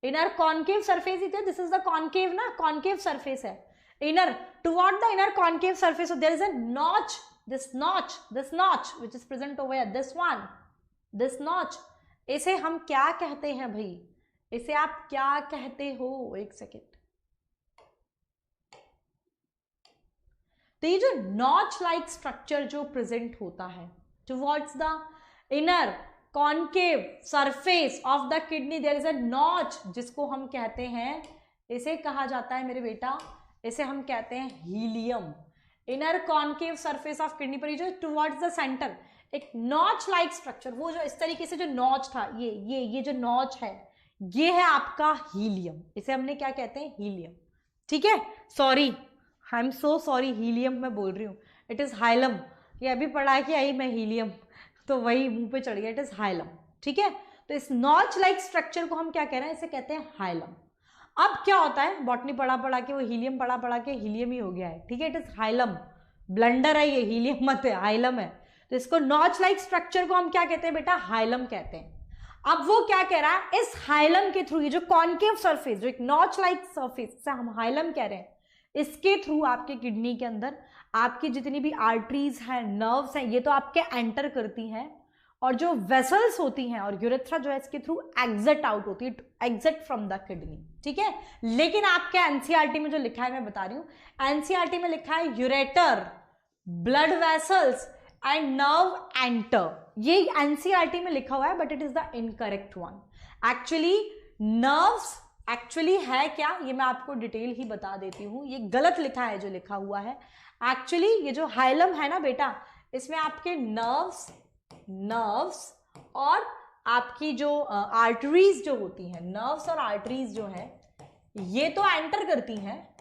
S1: इनर कॉन्केव सरफेस ही थे, दिस इज द कॉन्केव ना, कॉन्केव सरफेस है inner, toward the inner concave surface there is a notch, this notch which is present over here, this notch, इसे हम क्या कहते हैं भाई, इसे आप क्या कहते हो, एक सेकेंड। तो ये जो नॉच लाइक स्ट्रक्चर जो प्रेजेंट होता है towards the inner concave surface of the kidney, there is a notch, जिसको हम कहते हैं, इसे कहा जाता है मेरे बेटा, इसे हम कहते हैं helium. Inner concave surface of kidney पर जो टुवर्ड्स द सेंटर एक नॉच लाइक स्ट्रक्चर, वो जो इस तरीके से जो नॉच था, ये जो नॉच है, ये है आपका हीलियम, इसे हमने क्या कहते हैं, हीलियम। ठीक है, sorry, I am so sorry, helium मैं बोल रही हूँ, इट इज हाइलम, ये अभी पढ़ा के आई मैं हीलियम, तो वही मुंह पे चढ़ गया, इट इज हाइलम। ठीक है, तो इस नॉच लाइक स्ट्रक्चर को हम क्या कह रहे हैं, इसे कहते हैं हाइलम। अब क्या होता है, बॉटनी पढ़ा के वो हीलियम पढ़ा के हीलियम ही हो गया है। ठीक है, इट इज हाइलम, ब्लंडर है ये, हीलियम मत है, हाइलम है। तो इसको नॉच लाइक स्ट्रक्चर को हम क्या कहते हैं बेटा, हाइलम कहते हैं। अब वो क्या कह रहा है, इस हाइलम के थ्रू, ये जो कॉन्केव सरफेस, जो एक नॉच लाइक सरफेस से हम हाइलम कह रहे हैं, इसके थ्रू आपके किडनी के अंदर आपकी जितनी भी आर्टरीज हैं, नर्व्स हैं, ये तो आपके एंटर करती हैं, और जो वेसल्स होती हैं और यूरेथ्रा जो है इसके थ्रू एग्जिट आउट होती है, एग्जिट फ्रॉम द किडनी। ठीक है, लेकिन आपके एनसीईआरटी में जो लिखा है मैं बता रही हूं, एनसीईआरटी में लिखा है ureter, blood vessels and nerve enter, ये एनसीईआरटी में लिखा हुआ है, but it is the incorrect one. Actually nerves actually है क्या, ये मैं आपको डिटेल ही बता देती हूं, ये गलत लिखा है जो लिखा हुआ है। एक्चुअली ये जो हाइलम है ना बेटा, इसमें आपके नर्व्स और आपकी जो आर्टरीज जो होती हैं, नर्व्स और आर्टरीज जो है ये तो एंटर करती हैं,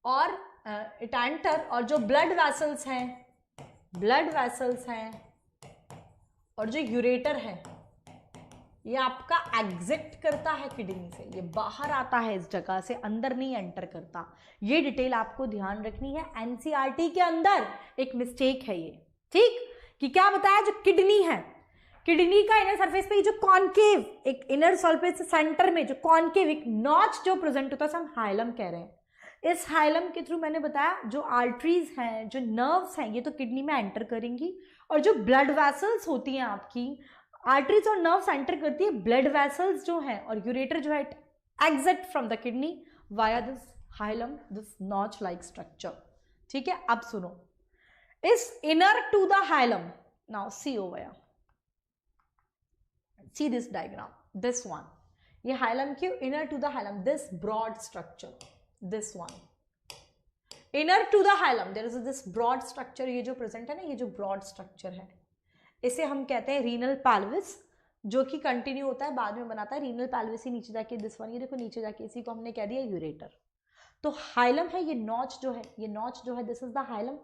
S1: और इट एंटर, और जो ब्लड वेसल्स हैं और जो यूरेटर है ये आपका एग्जिट करता है किडनी से, ये बाहर आता है इस जगह से, अंदर नहीं एंटर करता। ये डिटेल आपको ध्यान रखनी है, एनसीईआरटी के अंदर एक मिस्टेक है ये। ठीक, कि क्या बताया, जो किडनी है, किडनी का इनर सरफेस पे जो कॉन्केव, एक इनर सरफेस सेंटर में जो कॉन्केव एक नॉच जो प्रेजेंट होता है, हम हाइलम कह रहे हैं। इस हाइलम के थ्रू मैंने बताया जो आर्टरीज हैं, जो नर्व्स हैं, ये तो किडनी में एंटर करेंगी, और जो ब्लड वेसल्स होती हैं आपकी, आर्टरीज और नर्व्स एंटर करती है, ब्लड वेसल्स जो है और यूरेटर जो है exit from the kidney via this hilum, this notch like structure. ठीक है, अब सुनो, इस inner to the hilum, now see over here, see this diagram, this one, ये हाइलम की inner to the hilum, this broad structure, this one inner to the hilum, there is this broad structure, ये जो present है ना, ये जो broad structure है, इसे हम कहते हैं रीनल पैल्विस, जो कि कंटिन्यू होता है, बाद में बनाता है रीनल पैल्विस ही नीचे जाके, दिस वन, ये देखो नीचे जाके, इसी को हमने कह दिया यूरेटर। तो हाइलम है, ये नॉच जो है, ये नॉच जो है, this is the hilum,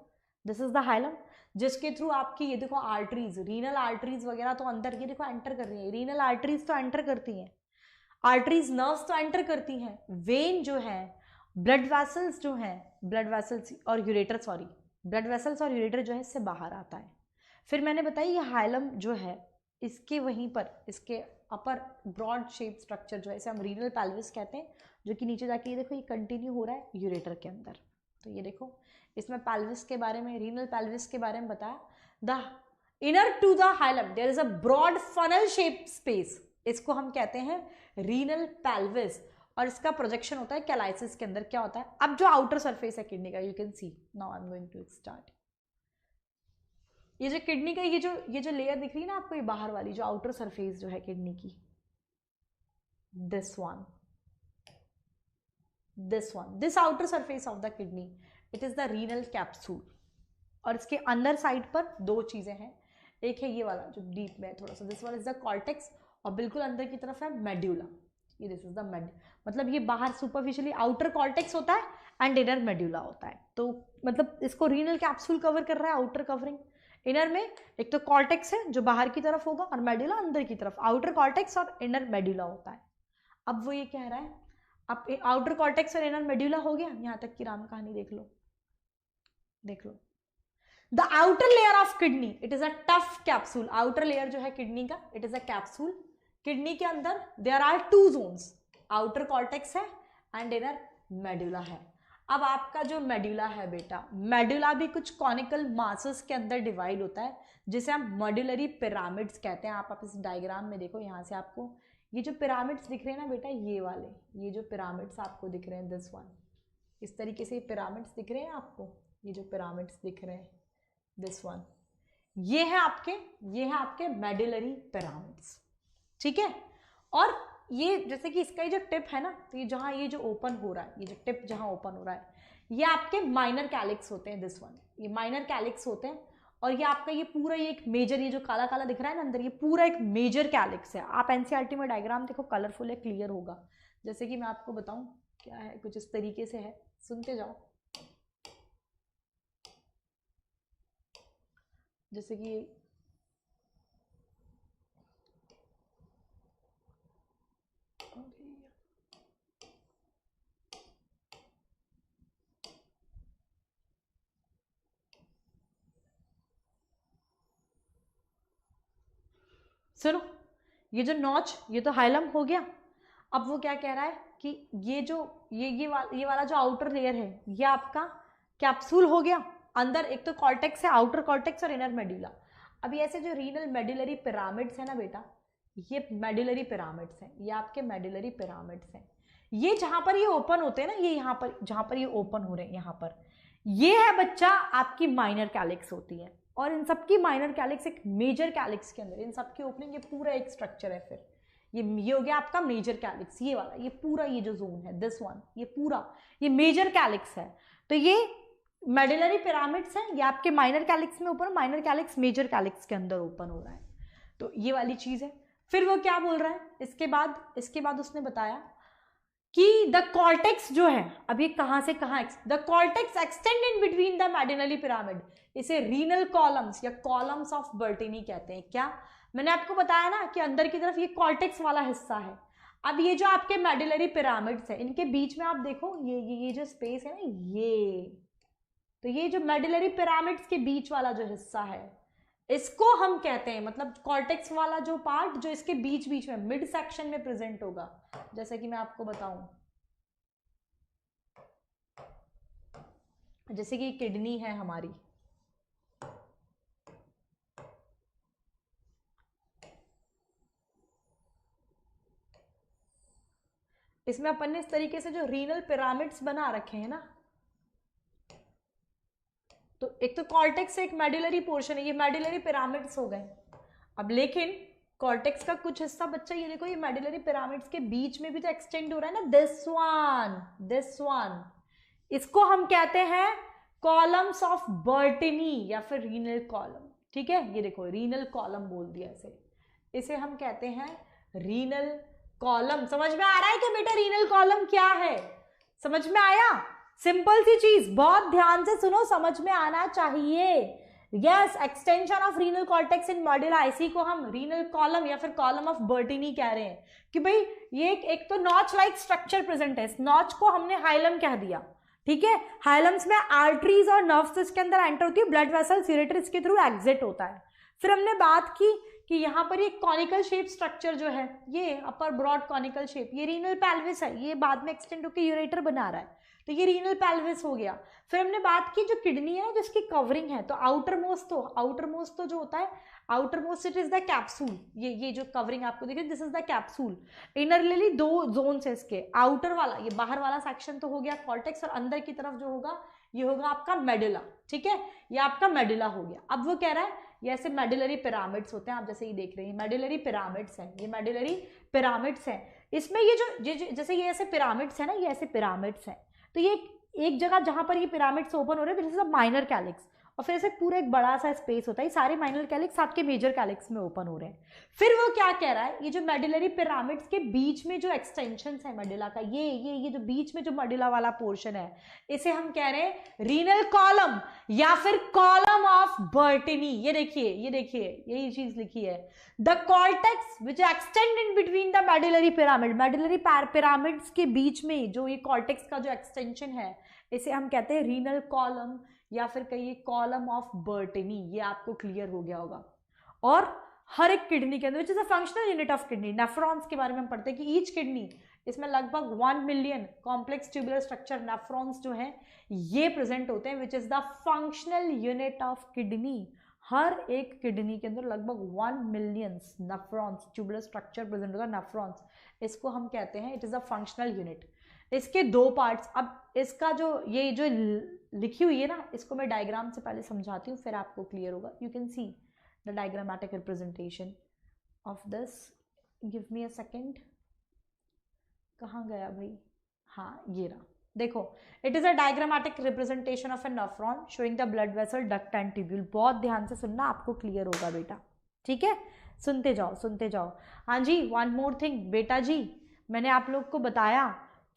S1: this is the hilum, जिसके थ्रू आपकी ये देखो आर्टरीज, रीनल आर्टरीज वगैरह तो अंदर ये देखो एंटर कर रही है, रीनल आर्टरीज तो एंटर करती हैं, आर्टरीज नर्व्स तो एंटर करती हैं, वेन जो है, ब्लड वेसल्स जो है, ब्लड वेसल्स और यूरेटर, सॉरी ब्लड वेसल्स और यूरेटर जो है इससे बाहर आता है। फिर मैंने बताया ये हाइलम जो है, इसके वहीं पर, इसके अपर ब्रॉड शेप स्ट्रक्चर जो है, इसे हम रीनल पैल्विस कहते हैं, जो कि नीचे जाके ये देखो ये कंटिन्यू हो रहा है यूरेटर के अंदर। तो ये देखो, इसमें पैल्विस के बारे में, रीनल पैल्विस के बारे में बताया। The inner to the hilum there is a broad funnel shape space, इसको हम कहते हैं रीनल पैल्विस, और इसका प्रोजेक्शन होता है कैलाइसिस के अंदर। क्या होता है, अब जो आउटर सरफेस है किडनी का, you can see, now I am going to start, ये जो किडनी का ये जो लेयर दिख रही है ना आपको, ये बाहर वाली जो आउटर सरफेस जो है किडनी की, this one, this outer surface of the kidney, it is the renal capsule, और इसके अंदर साइड पर दो चीजें हैं, एक है ये वाला जो डीप में है थोड़ा सा, this one is the cortex, और बिल्कुल अंदर की तरफ है मेड्यूला, ये दिस इज द मतलब ये बाहर सुपरफिशियली आउटर कॉर्टेक्स होता है एंड इनर मेड्यूला होता है। तो मतलब इसको रीनल कैप्सूल कवर कर रहा है, आउटर कवरिंग। इनर में एक तो कॉर्टेक्स है जो बाहर की तरफ होगा, और मेड्यूला अंदर की तरफ, आउटर कॉर्टेक्स और इनर मेड्यूला होता है। अब वो ये कह रहा है, अब आउटर कॉर्टेक्स और इनर मेड्यूला हो गया, यहां तक की राम कहानी देख लो, देख लो। The outer layer of kidney, it is a tough capsule, outer layer जो है किडनी का, it is a capsule, kidney के अंदर there are 2 zones, outer cortex है एंड इनर मेडुला है। अब आपका जो मेडुला है बेटा, मेडुला भी कुछ कॉनिकल मासेस के अंदर डिवाइड होता है जिसे हम मॉड्यूलरी पिरामिड्स कहते हैं। आप इस डायग्राम में देखो, यहाँ से आपको ये जो पिरामिड्स दिख रहे हैं ना बेटा, ये वाले, ये जो पिरामिड्स आपको दिख रहे हैं, दिस वन, इस तरीके से पिरामिड्स दिख रहे हैं आपको, ये जो पिरामिड्स दिख रहे हैं, दिस वन, ये है आपके मेडुलरी पिरामिड्स, ठीक है। और ये जैसे कि इसका ये जो टिप है ना, तो ये जहाँ ये जो ओपन हो रहा है, ये जो टिप जहाँ ओपन हो रहा है, ये आपके माइनर कैलिक्स होते हैं, दिस वन, ये माइनर कैलिक्स होते हैं। और ये आपका ये पूरा ये एक मेजर, ये जो काला काला दिख रहा है ना अंदर, ये पूरा एक मेजर कैलिक्स है। आप एनसीईआरटी में डायग्राम देखो, कलरफुल है, क्लियर होगा। जैसे कि मैं आपको बताऊं क्या है, कुछ इस तरीके से है, सुनते जाओ। जैसे कि सुनो, ये जो नॉच, ये तो हाइलम हो गया। अब वो क्या कह रहा है कि ये जो ये वाला जो आउटर लेयर है, ये आपका कैप्सूल हो गया। अंदर एक तो कॉर्टेक्स है, आउटर कॉर्टेक्स और इनर मेडुला। अभी ऐसे जो रीनल मेडुलरी पिरामिड्स है ना बेटा, ये मेडुलरी पिरामिड्स हैं, ये आपके मेडुलरी पिरामिड्स हैं। ये जहां पर ये ओपन होते हैं ना, ये यहाँ पर जहां पर ये ओपन हो रहे हैं, यहाँ पर ये है बच्चा आपकी माइनर कैलिक्स होती है। और इन सबकी माइनर कैलिक्स एक मेजर कैलिक्स के अंदर, इन सबकी ओपनिंग, ये पूरा एक स्ट्रक्चर है। फिर ये हो गया आपका मेजर कैलिक्स, ये वाला, ये पूरा ये जो जोन है, दिस वन, ये पूरा ये मेजर कैलिक्स है। तो ये मेडुलरी पिरामिड्स हैं, ये आपके माइनर कैलिक्स में open, minor calyx major calyx के अंदर ओपन हो रहा है। तो ये वाली चीज है। फिर वो क्या बोल रहा है इसके बाद उसने बताया कि द कॉर्टेक्स जो है, अब ये कहां से कहां, the cortex extend in between the medullary pyramid, इसे रीनल कॉलम्स या कॉलम्स ऑफ बर्टिनी कहते हैं। क्या मैंने आपको बताया ना कि अंदर की तरफ ये कॉर्टेक्स वाला हिस्सा है। अब ये जो आपके मेडुलरी पिरामिड्स है, इनके बीच में आप देखो ये जो स्पेस है ना, ये तो ये जो मेडुलरी पिरामिड्स के बीच वाला जो हिस्सा है, इसको हम कहते हैं, मतलब कॉर्टेक्स वाला जो पार्ट जो इसके बीच बीच में मिड सेक्शन में प्रेजेंट होगा। जैसे कि मैं आपको बताऊं, जैसे कि किडनी है हमारी, इसमें अपन ने इस तरीके से जो रीनल पिरामिड्स बना रखे हैं ना, तो एक तो कॉर्टेक्स एक मेडुलरी पोर्शन है, ये मेडुलरी पिरामिड्स हो गए। अब लेकिन कॉर्टेक्स का कुछ हिस्सा बच्चा, ये देखो, ये मेडुलरी पिरामिड्स के बीच में भी तो एक्सटेंड हो रहा है ना, दिस वन, इसको हम कहते हैं कॉलम्स ऑफ बर्टिनी या फिर रीनल कॉलम, ठीक है। ये देखो रीनल कॉलम बोल दिया इसे हम कहते हैं रीनल कॉलम। समझ में आ रहा है कि बेटा रीनल कॉलम क्या है? समझ में आया? सिंपल सी चीज, बहुत ध्यान से सुनो, समझ में आना चाहिए। Yes, extension of renal cortex in medulla, इसी को हम रीनल कॉलम या फिर कॉलम ऑफ बर्टिनी कह रहे हैं कि भाई ये एक तो नॉच लाइक स्ट्रक्चर प्रेजेंट है। इस नॉच को हमने हाइलम कह दिया, ठीक है। हाइलम्स में आर्टरीज और नर्व्स इसके अंदर एंटर होती है, ब्लड वेसल यूरेटर इसके थ्रू एग्जिट होता है। फिर हमने बात की कि यहाँ पर ये कॉनिकल शेप स्ट्रक्चर जो है, ये अपर ब्रॉड कॉनिकल शेप, ये रीनल पेल्विस है, ये बाद में एक्सटेंड होकर यूरेटर बना रहा है, तो ये रीनल पेल्विस हो गया। फिर हमने बात की जो किडनी है जिसकी कवरिंग है, तो आउटर मोस्ट तो जो होता है, outer most it is the capsule, ये जो कवरिंग आपको दिख रही है, this is the capsule. Innerly 2 zone है इसके, आउटर वाला, ये बाहर वाला सेक्शन तो हो गया कॉर्टेक्स, और अंदर की तरफ जो होगा ये होगा आपका मेडुला, ठीक है, ये आपका मेडुला हो गया। अब वो कह रहा है ये ऐसे मेडुलरी पिरामिड्स होते हैं, आप जैसे ये देख रहे हैं मेडुलरी पिरामिड्स हैं, ये मेडुलरी पिरामिड्स हैं। इसमें ये जो जैसे ये ऐसे पिरामिड्स है ना, ये ऐसे पिरामिड्स हैं, तो ये एक जगह जहां पर ये पिरामिड्स ओपन हो रहे हैं, this is a minor calyx, और फिर से पूरा एक बड़ा सा स्पेस होता है, सारे माइनर कैलिक्स आपके मेजर कैलिक्स में ओपन हो रहे हैं। फिर वो क्या कह रहा है, ये जो मेडुलरी पिरामिड्स के बीच में जो एक्सटेंशंस है मेडुला का, ये जो बीच में जो मेडुला वाला पोर्शन है, इसे हम कह रहे हैं रीनल कॉलम या फिर कॉलम ऑफ बर्टिनी। ये देखिए यही चीज लिखी है, the cortex which extend in between the medullary pyramid, medullary pyramids के बीच में जो ये कॉर्टेक्स का जो एक्सटेंशन है, इसे हम कहते हैं रीनल कॉलम या फिर कहिए कॉलम ऑफ बर्टिनी। ये आपको क्लियर हो गया होगा। और हर एक किडनी के अंदर, विच is a functional unit of kidney. Nephrons के बारे में हम पढ़ते हैं कि ईच किडनी, इसमें लगभग 1 million complex tubular structure nephrons जो हैं ये प्रेजेंट होते हैं, which is the functional unit of kidney. हर एक किडनी के अंदर लगभग 1 million nephrons tubular structure present होता है, नेफ्रॉन्स, इसको हम कहते हैं it is a functional unit. इसके दो पार्ट्स, अब इसका जो ये जो लिखी हुई है ना, इसको मैं डायग्राम से पहले समझाती हूँ, फिर आपको क्लियर होगा। You can see the diagrammatic representation of this. Give me a second, कहाँ गया भाई, हाँ ये रहा, देखो, it is a diagrammatic representation of A nephron showing the blood vessel, duct and tubule. बहुत ध्यान से सुनना, आपको क्लियर होगा बेटा, ठीक है, सुनते जाओ सुनते जाओ। हाँ जी, वन मोर थिंग बेटा जी, मैंने आप लोग को बताया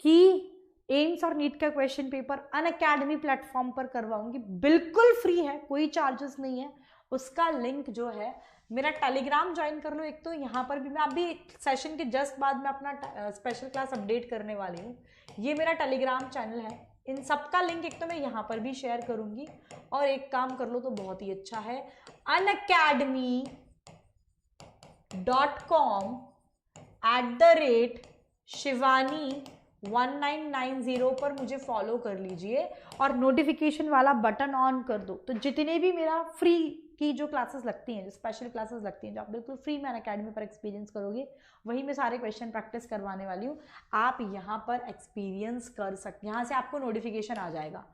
S1: कि एम्स और नीट का क्वेश्चन पेपर अनअकैडमी प्लेटफॉर्म पर करवाऊंगी, बिल्कुल फ्री है, कोई चार्जेस नहीं है। उसका लिंक जो है, मेरा टेलीग्राम ज्वाइन कर लो। एक तो यहाँ पर भी मैं अभी सेशन के जस्ट बाद में अपना स्पेशल क्लास अपडेट करने वाली हूँ। ये मेरा टेलीग्राम चैनल है, इन सब का लिंक एक तो मैं यहाँ पर भी शेयर करूँगी, और एक काम कर लो तो बहुत ही अच्छा है, unacademy.com@Shivani1990 पर मुझे फॉलो कर लीजिए और नोटिफिकेशन वाला बटन ऑन कर दो। तो जितने भी मेरा फ्री की जो क्लासेस लगती हैं, जो स्पेशल क्लासेस लगती हैं, जो आप बिल्कुल फ्री में अनअकैडमी पर एक्सपीरियंस करोगे, वहीं मैं सारे क्वेश्चन प्रैक्टिस करवाने वाली हूँ। आप यहाँ पर एक्सपीरियंस कर सकते, यहाँ से आपको नोटिफिकेशन आ जाएगा,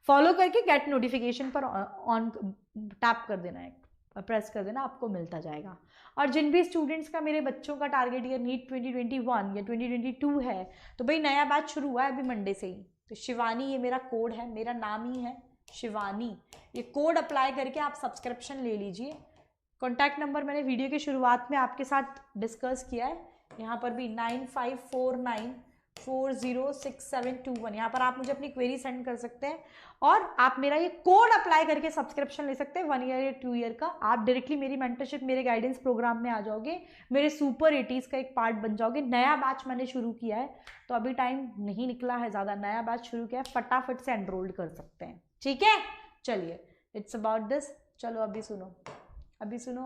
S1: फॉलो करके गेट नोटिफिकेशन पर ऑन टैप कर देना है, प्रेस कर देना, आपको मिलता जाएगा। और जिन भी स्टूडेंट्स का, मेरे बच्चों का टारगेट ईयर नीट 2021 या 2022 है, तो भाई नया बैच शुरू हुआ है अभी मंडे से ही, तो शिवानी ये मेरा कोड है, मेरा नाम ही है शिवानी, ये कोड अप्लाई करके आप सब्सक्रिप्शन ले लीजिए। कॉन्टैक्ट नंबर मैंने वीडियो की शुरुआत में आपके साथ डिस्कस किया है, यहाँ पर भी 9549406721, यहाँ पर आप मुझे अपनी क्वेरी सेंड कर सकते हैं और आप मेरा ये कोड अप्लाई करके सब्सक्रिप्शन ले सकते हैं 1 ईयर या 2 ईयर का। आप डायरेक्टली मेरी मेंटरशिप, मेरे गाइडेंस प्रोग्राम में आ जाओगे, मेरे सुपर 80s का एक पार्ट बन जाओगे। नया बैच मैंने शुरू किया है, तो अभी टाइम नहीं निकला है ज़्यादा, नया बैच शुरू किया है, फटाफट से एनरोल्ड कर सकते हैं, ठीक है। चलिए, इट्स अबाउट दिस। चलो अभी सुनो,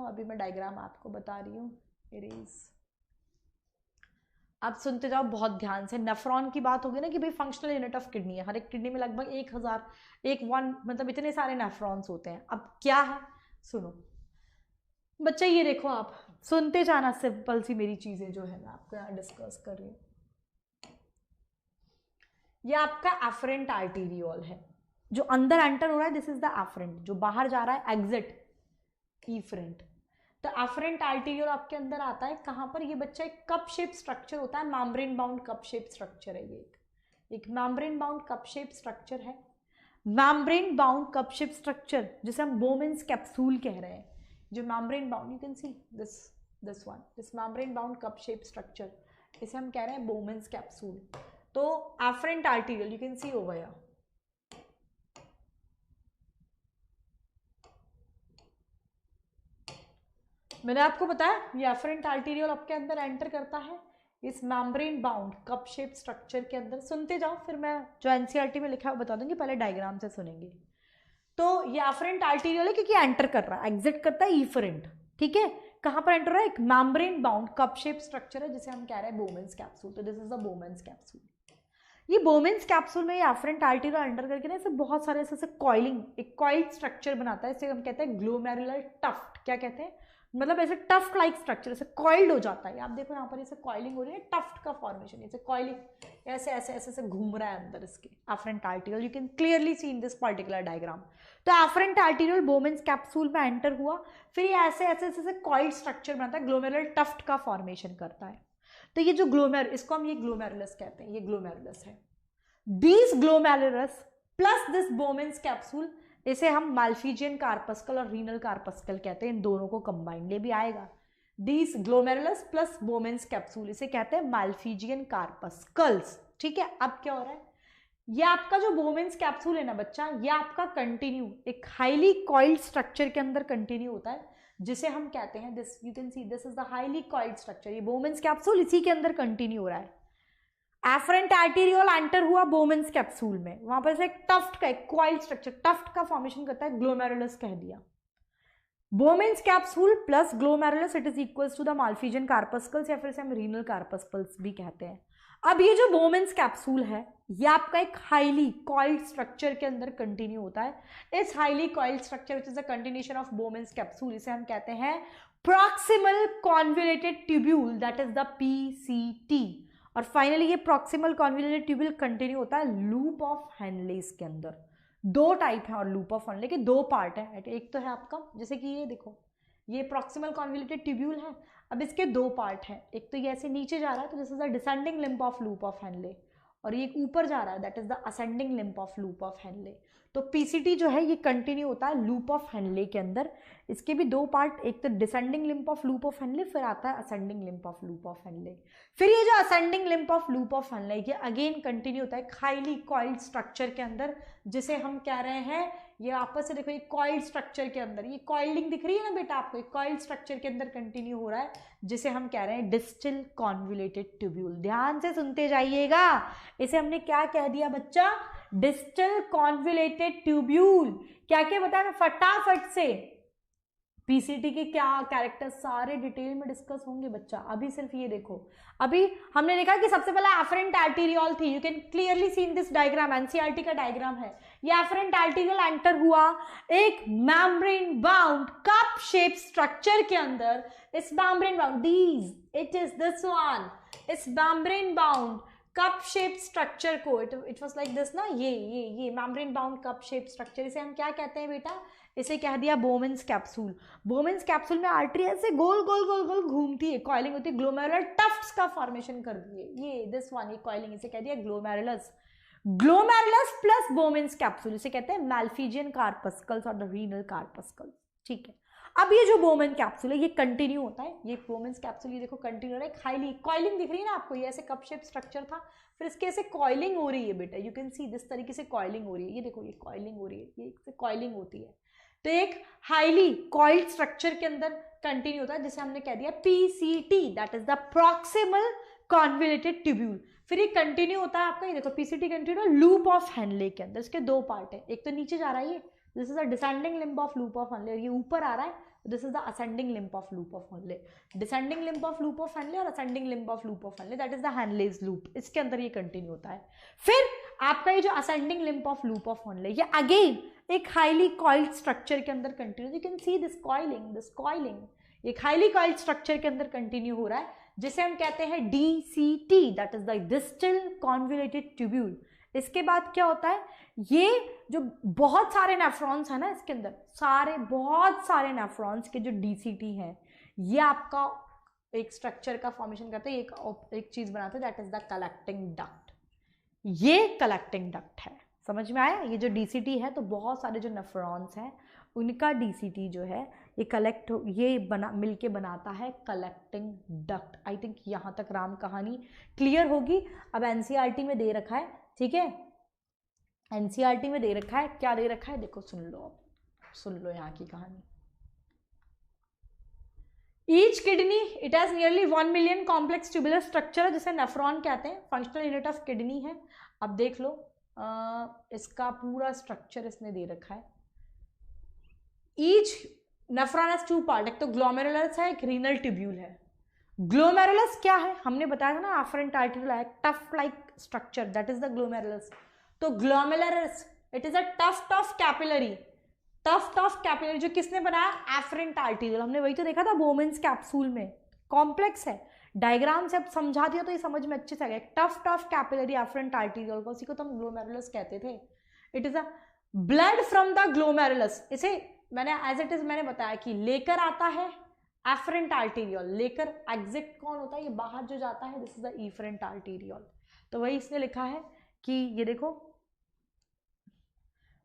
S1: अभी मैं डायग्राम आपको बता रही हूँ। इट इज, आप सुनते जाओ बहुत ध्यान से। नेफ्रॉन की बात होगी ना कि भाई फंक्शनल यूनिट ऑफ किडनी है, हर एक किडनी में लगभग 1000 मतलब इतने सारे नेफ्रॉन्स होते हैं। अब क्या है, सुनो बच्चा, ये देखो, आप सुनते जाना, सिंपल सी मेरी चीजें जो है मैं आपको यहाँ डिस्कस कर रही हूँ। ये आपका एफरेंट आर्टीरियोल है, जो अंदर एंटर हो रहा है, दिस इज द एफरेंट, जो बाहर जा रहा है एग्जिट इफरेंट। तो एफरेंट आर्टीरियोल आपके अंदर आता है कहाँ पर, ये बच्चा एक कप शेप स्ट्रक्चर होता है, membrane bound cup shape structure है, ये एक membrane bound cup shape structure है। Membrane bound cup shape structure जिसे हम बोमेन्स कैप्सूल कह रहे हैं, जो membrane bound, you can see this one, this membrane bound cup shape structure, इसे हम कह रहे हैं बोमेन्स कैप्सूल। तो afferent arteriole you can see over here, मैंने आपको बताया ये एफरेंट आर्टीरियल आपके अंदर एंटर करता है इस membrane bound cup shape structure के अंदर। सुनते जाओ, फिर मैं जो एनसीईआरटी में लिखा है बता दूंगी, पहले डायग्राम से सुनेंगे। तो ये एफरेंट आर्टीरियल है क्योंकि एंटर कर रहा है, एग्जिट करता है इफरेंट, ठीक है। कहाँ पर एंटर हो रहा है, एक membrane bound cup shape structure है जिसे हम कह रहे हैं बोमेन्स कैप्सूल। तो this is the Bowman's capsule. ये बोमेन्स कैप्सूल में ये एफरेंट आर्टीरियल एंटर करके ना, इसे बहुत सारे ऐसे कॉइलिंग, एक कॉइल्ड स्ट्रक्चर बनाता है, इसे हम कहते हैं ग्लोमेरुलर टफ्ट। क्या कहते हैं, मतलब ऐसे टफ्ट लाइक स्ट्रक्चर, ऐसे कॉइल्ड हो जाता है। आप देखो यहाँ पर ऐसे कॉइलिंग हो रही है, टफ्ट का फॉर्मेशन, ऐसे कॉइलिंग ऐसे ऐसे ऐसे ऐसे घूम रहा है अंदर इसके afferent arteriole. You can clearly see in this particular diagram. तो एफरेंट आर्टीरियल बोमेन्स कैप्सूल में एंटर हुआ, फिर ये ऐसे ऐसे ऐसे कॉइल्ड स्ट्रक्चर बनाता है, ग्लोमेरुलर टफ्ट का फॉर्मेशन करता है। तो ये जो इसको हम ये ग्लोमेरुलस कहते हैं, ये ग्लोमेरुलस है। These glomerulus plus this Bowman's capsule, इसे हम माल्फीजियन कार्पस्कल और रीनल कार्पस्कल कहते हैं, इन दोनों को कंबाइंड भी आएगा। These glomerulus plus Bowman's capsule, इसे कहते हैं माल्फीजियन कार्पस्कल्स, ठीक है। अब क्या हो रहा है, ये आपका जो बोमेन्स कैप्सूल है ना बच्चा, ये आपका कंटिन्यू एक हाईली कॉइल्ड स्ट्रक्चर के अंदर कंटिन्यू होता है, जिसे हम कहते हैं this, you can see this is the highly coiled structure. ये बोमेन्स कैप्सूल इसी के अंदर कंटिन्यू हो रहा है। एफरेंट आर्टीरियल एंटर हुआ बोमेन्स कैप्सूल में, वहां पर से एक टफ्ट का, एक कॉइल्ड स्ट्रक्चर टफ्ट का फॉर्मेशन करता है, ग्लोमेरुलस कह दिया। Bowman's capsule plus glomerulus it is equals to the Malpighian corpuscles या फिर से हम रीनल कार्पस्कल्स भी कहते हैं। अब ये जो बोमेन्स कैप्सूल है ये आपका एक हाईली कॉइल्ड स्ट्रक्चर के अंदर कंटिन्यू होता है। इस highly coiled structure which is the continuation of Bowman's capsule, इसे हम कहते हैं proximal convoluted tubule, that is the PCT. और फाइनली ये प्रॉक्सिमल कॉन्वोल्यूटेड ट्यूब्यूल कंटिन्यू होता है लूप ऑफ हेनलेस के अंदर। दो टाइप है और लूप ऑफ हेनले के दो पार्ट है। एक तो है आपका जैसे कि ये देखो ये प्रॉक्सिमल कॉन्वोल्यूटेड ट्यूब्यूल है, अब इसके दो पार्ट हैं, एक तो ये ऐसे नीचे जा रहा है तो this is the descending limb of loop of Henle, और ये ऊपर जा रहा है that is the ascending limb of loop of Henley. तो पीसीटी जो है ये कंटिन्यू होता है लूप ऑफ हेनले के अंदर। इसके भी दो पार्ट, एक तो descending limb of loop of Henley, फिर आता है ascending limb of loop of Henley. फिर ये जो ascending limb of loop of Henle ये अगेन कंटिन्यू होता है हाईली कॉइल्ड स्ट्रक्चर के अंदर, जिसे हम कह रहे हैं, ये आपस से देखो ये कॉइल्ड स्ट्रक्चर के अंदर, ये कॉइलिंग दिख रही है ना बेटा आपको, कॉइल्ड स्ट्रक्चर के अंदर कंटिन्यू हो रहा है, जिसे हम कह रहे हैं डिस्टल कॉन्वोल्यूटेड ट्यूब्यूल। ध्यान से सुनते जाइएगा, इसे हमने क्या कह दिया बच्चा, डिस्टल कॉन्वोल्यूटेड ट्यूब्यूल। क्या क्या बताया फटाफट से, पीसीटी के क्या कैरेक्टर्स सारे डिटेल में डिस्कस होंगे बच्चा। अभी सिर्फ ये देखो, अभी हमने देखा कि सबसे पहला एफरेंट आर्टेरियोल थी, you can clearly see in this diagram, NCERT का डायग्राम है। ये एफरेंट आर्टेरियोल एंटर हुआ एक membrane bound cup shape structure के अंदर। इस membrane bound these it is this one, इस membrane bound cup shape structure को, इट वाज लाइक दिस ना, ये membrane bound cup shape structure, इसे हम क्या कहते हैं बेटा, इसे कह दिया बोमेन्स कैप्सूल। बोमेन्स कैप्सूल में आर्टरी ऐसे गोल गोल गोल गोल घूमती है, कॉइलिंग होती है, ग्लोमेरुलर टफ्ट्स का फॉर्मेशन कर दिए, ये दिस वन, ये कॉइलिंग, इसे कह दिया glomerulus. Glomerulus plus Bowman's capsule, इसे कहते हैं माल्फिजियन कार्पस्कल्स और द रीनल कार्पस्कल्स। ठीक है, अब ये जो बोमेन कैप्सूल है ये कंटिन्यू होता है, ये बोमेन्स कैप्सूल ये देखो कंटिन्यू हो रहा है, हाईली कॉइलिंग दिख रही है ना आपको, ये ऐसे कप शेप स्ट्रक्चर था, फिर इसके ऐसे कॉइलिंग हो रही है बेटा, यू कैन सी दिस तरीके से कॉइलिंग हो रही है, ये देखो ये कॉइलिंग हो रही है, ये इससे कॉइलिंग होती है। तो एक हाईली कॉइल्ड स्ट्रक्चर के अंदर कंटिन्यू होता है, जिसे हमने कह दिया PCT, that is the proximal convoluted tubule. फिर ये कंटिन्यू होता है आपका, ये देखो PCT continue loop of Henley के अंदर, इसके दो पार्ट है, एक तो नीचे जा रहा है, ये this is the descending limb of loop of Henle, ये ऊपर आ रहा है, this is the ascending limb of loop of Henle. Descending limb of loop of Henle और ascending limb of loop of Henle, that is the Henle's loop, इसके अंदर ये continue होता है। फिर आपका ये जो ascending limb of loop of Henle ये अगेन एक हाईली कॉइल्ड स्ट्रक्चर के अंदर continue, you can see this coiling, एक हाईली कॉइल्ड स्ट्रक्चर के अंदर कंटिन्यू हो रहा है, जिसे हम कहते हैं DCT, that is the distal convoluted tubule. इसके बाद क्या होता है, ये जो बहुत सारे नेफ्रॉन्स है ना इसके अंदर, बहुत सारे नेफ्रॉन्स के जो डीसीटी हैं, ये आपका एक स्ट्रक्चर का फॉर्मेशन करते हैं, एक चीज बनाते हैं, that is the collecting duct. ये कलेक्टिंग डक्ट है, समझ में आया, ये जो डीसीटी है तो बहुत सारे जो नेफ्रॉन्स हैं उनका डीसीटी जो है ये कलेक्ट मिलके बनाता है कलेक्टिंग डक्ट। आई थिंक यहाँ तक राम कहानी क्लियर होगी। अब एनसीईआरटी में दे रखा है, ठीक है, एनसीईआरटी में दे रखा है, क्या दे रखा है देखो, सुन लो यहाँ की कहानी। Each kidney it has nearly 1 million complex tubular structure, जिसे नेफ्रॉन कहते हैं, फंक्शनल यूनिट ऑफ किडनी है। अब देख लो इसका पूरा स्ट्रक्चर इसने दे रखा है। ईच नेफ्रॉन हैज 2 पार्ट, एक तो ग्लोमेरुलस है, एक रीनल ट्यूब्यूल है। ग्लोमेरुलस क्या है, हमने बताया था ना, एफरेंट आर्टेरियोल है, tuft like structure, that is the glomerulus. तो glomerulus it is a tuft of capillary, जो किसने बनाया, एफरेंट आर्टेरियोल। हमने वही तो देखा था बोमेन्स कैप्सूल में, कॉम्प्लेक्स है, डायग्राम से अब समझा दिया तो ये समझ में अच्छे से आ गया। Tuft of capillary afferent arteriole को, उसी को तो हम ग्लोमेरुलस कहते थे। It is a blood from the glomerulus, इसे मैंने एज इट इज मैंने बताया कि लेकर आता है एफरेंट आर्टेरियोल, लेकर एग्जिट कौन होता है, ये बाहर जो जाता है, this is the efferent arteriole. तो वही इसने लिखा है कि ये देखो,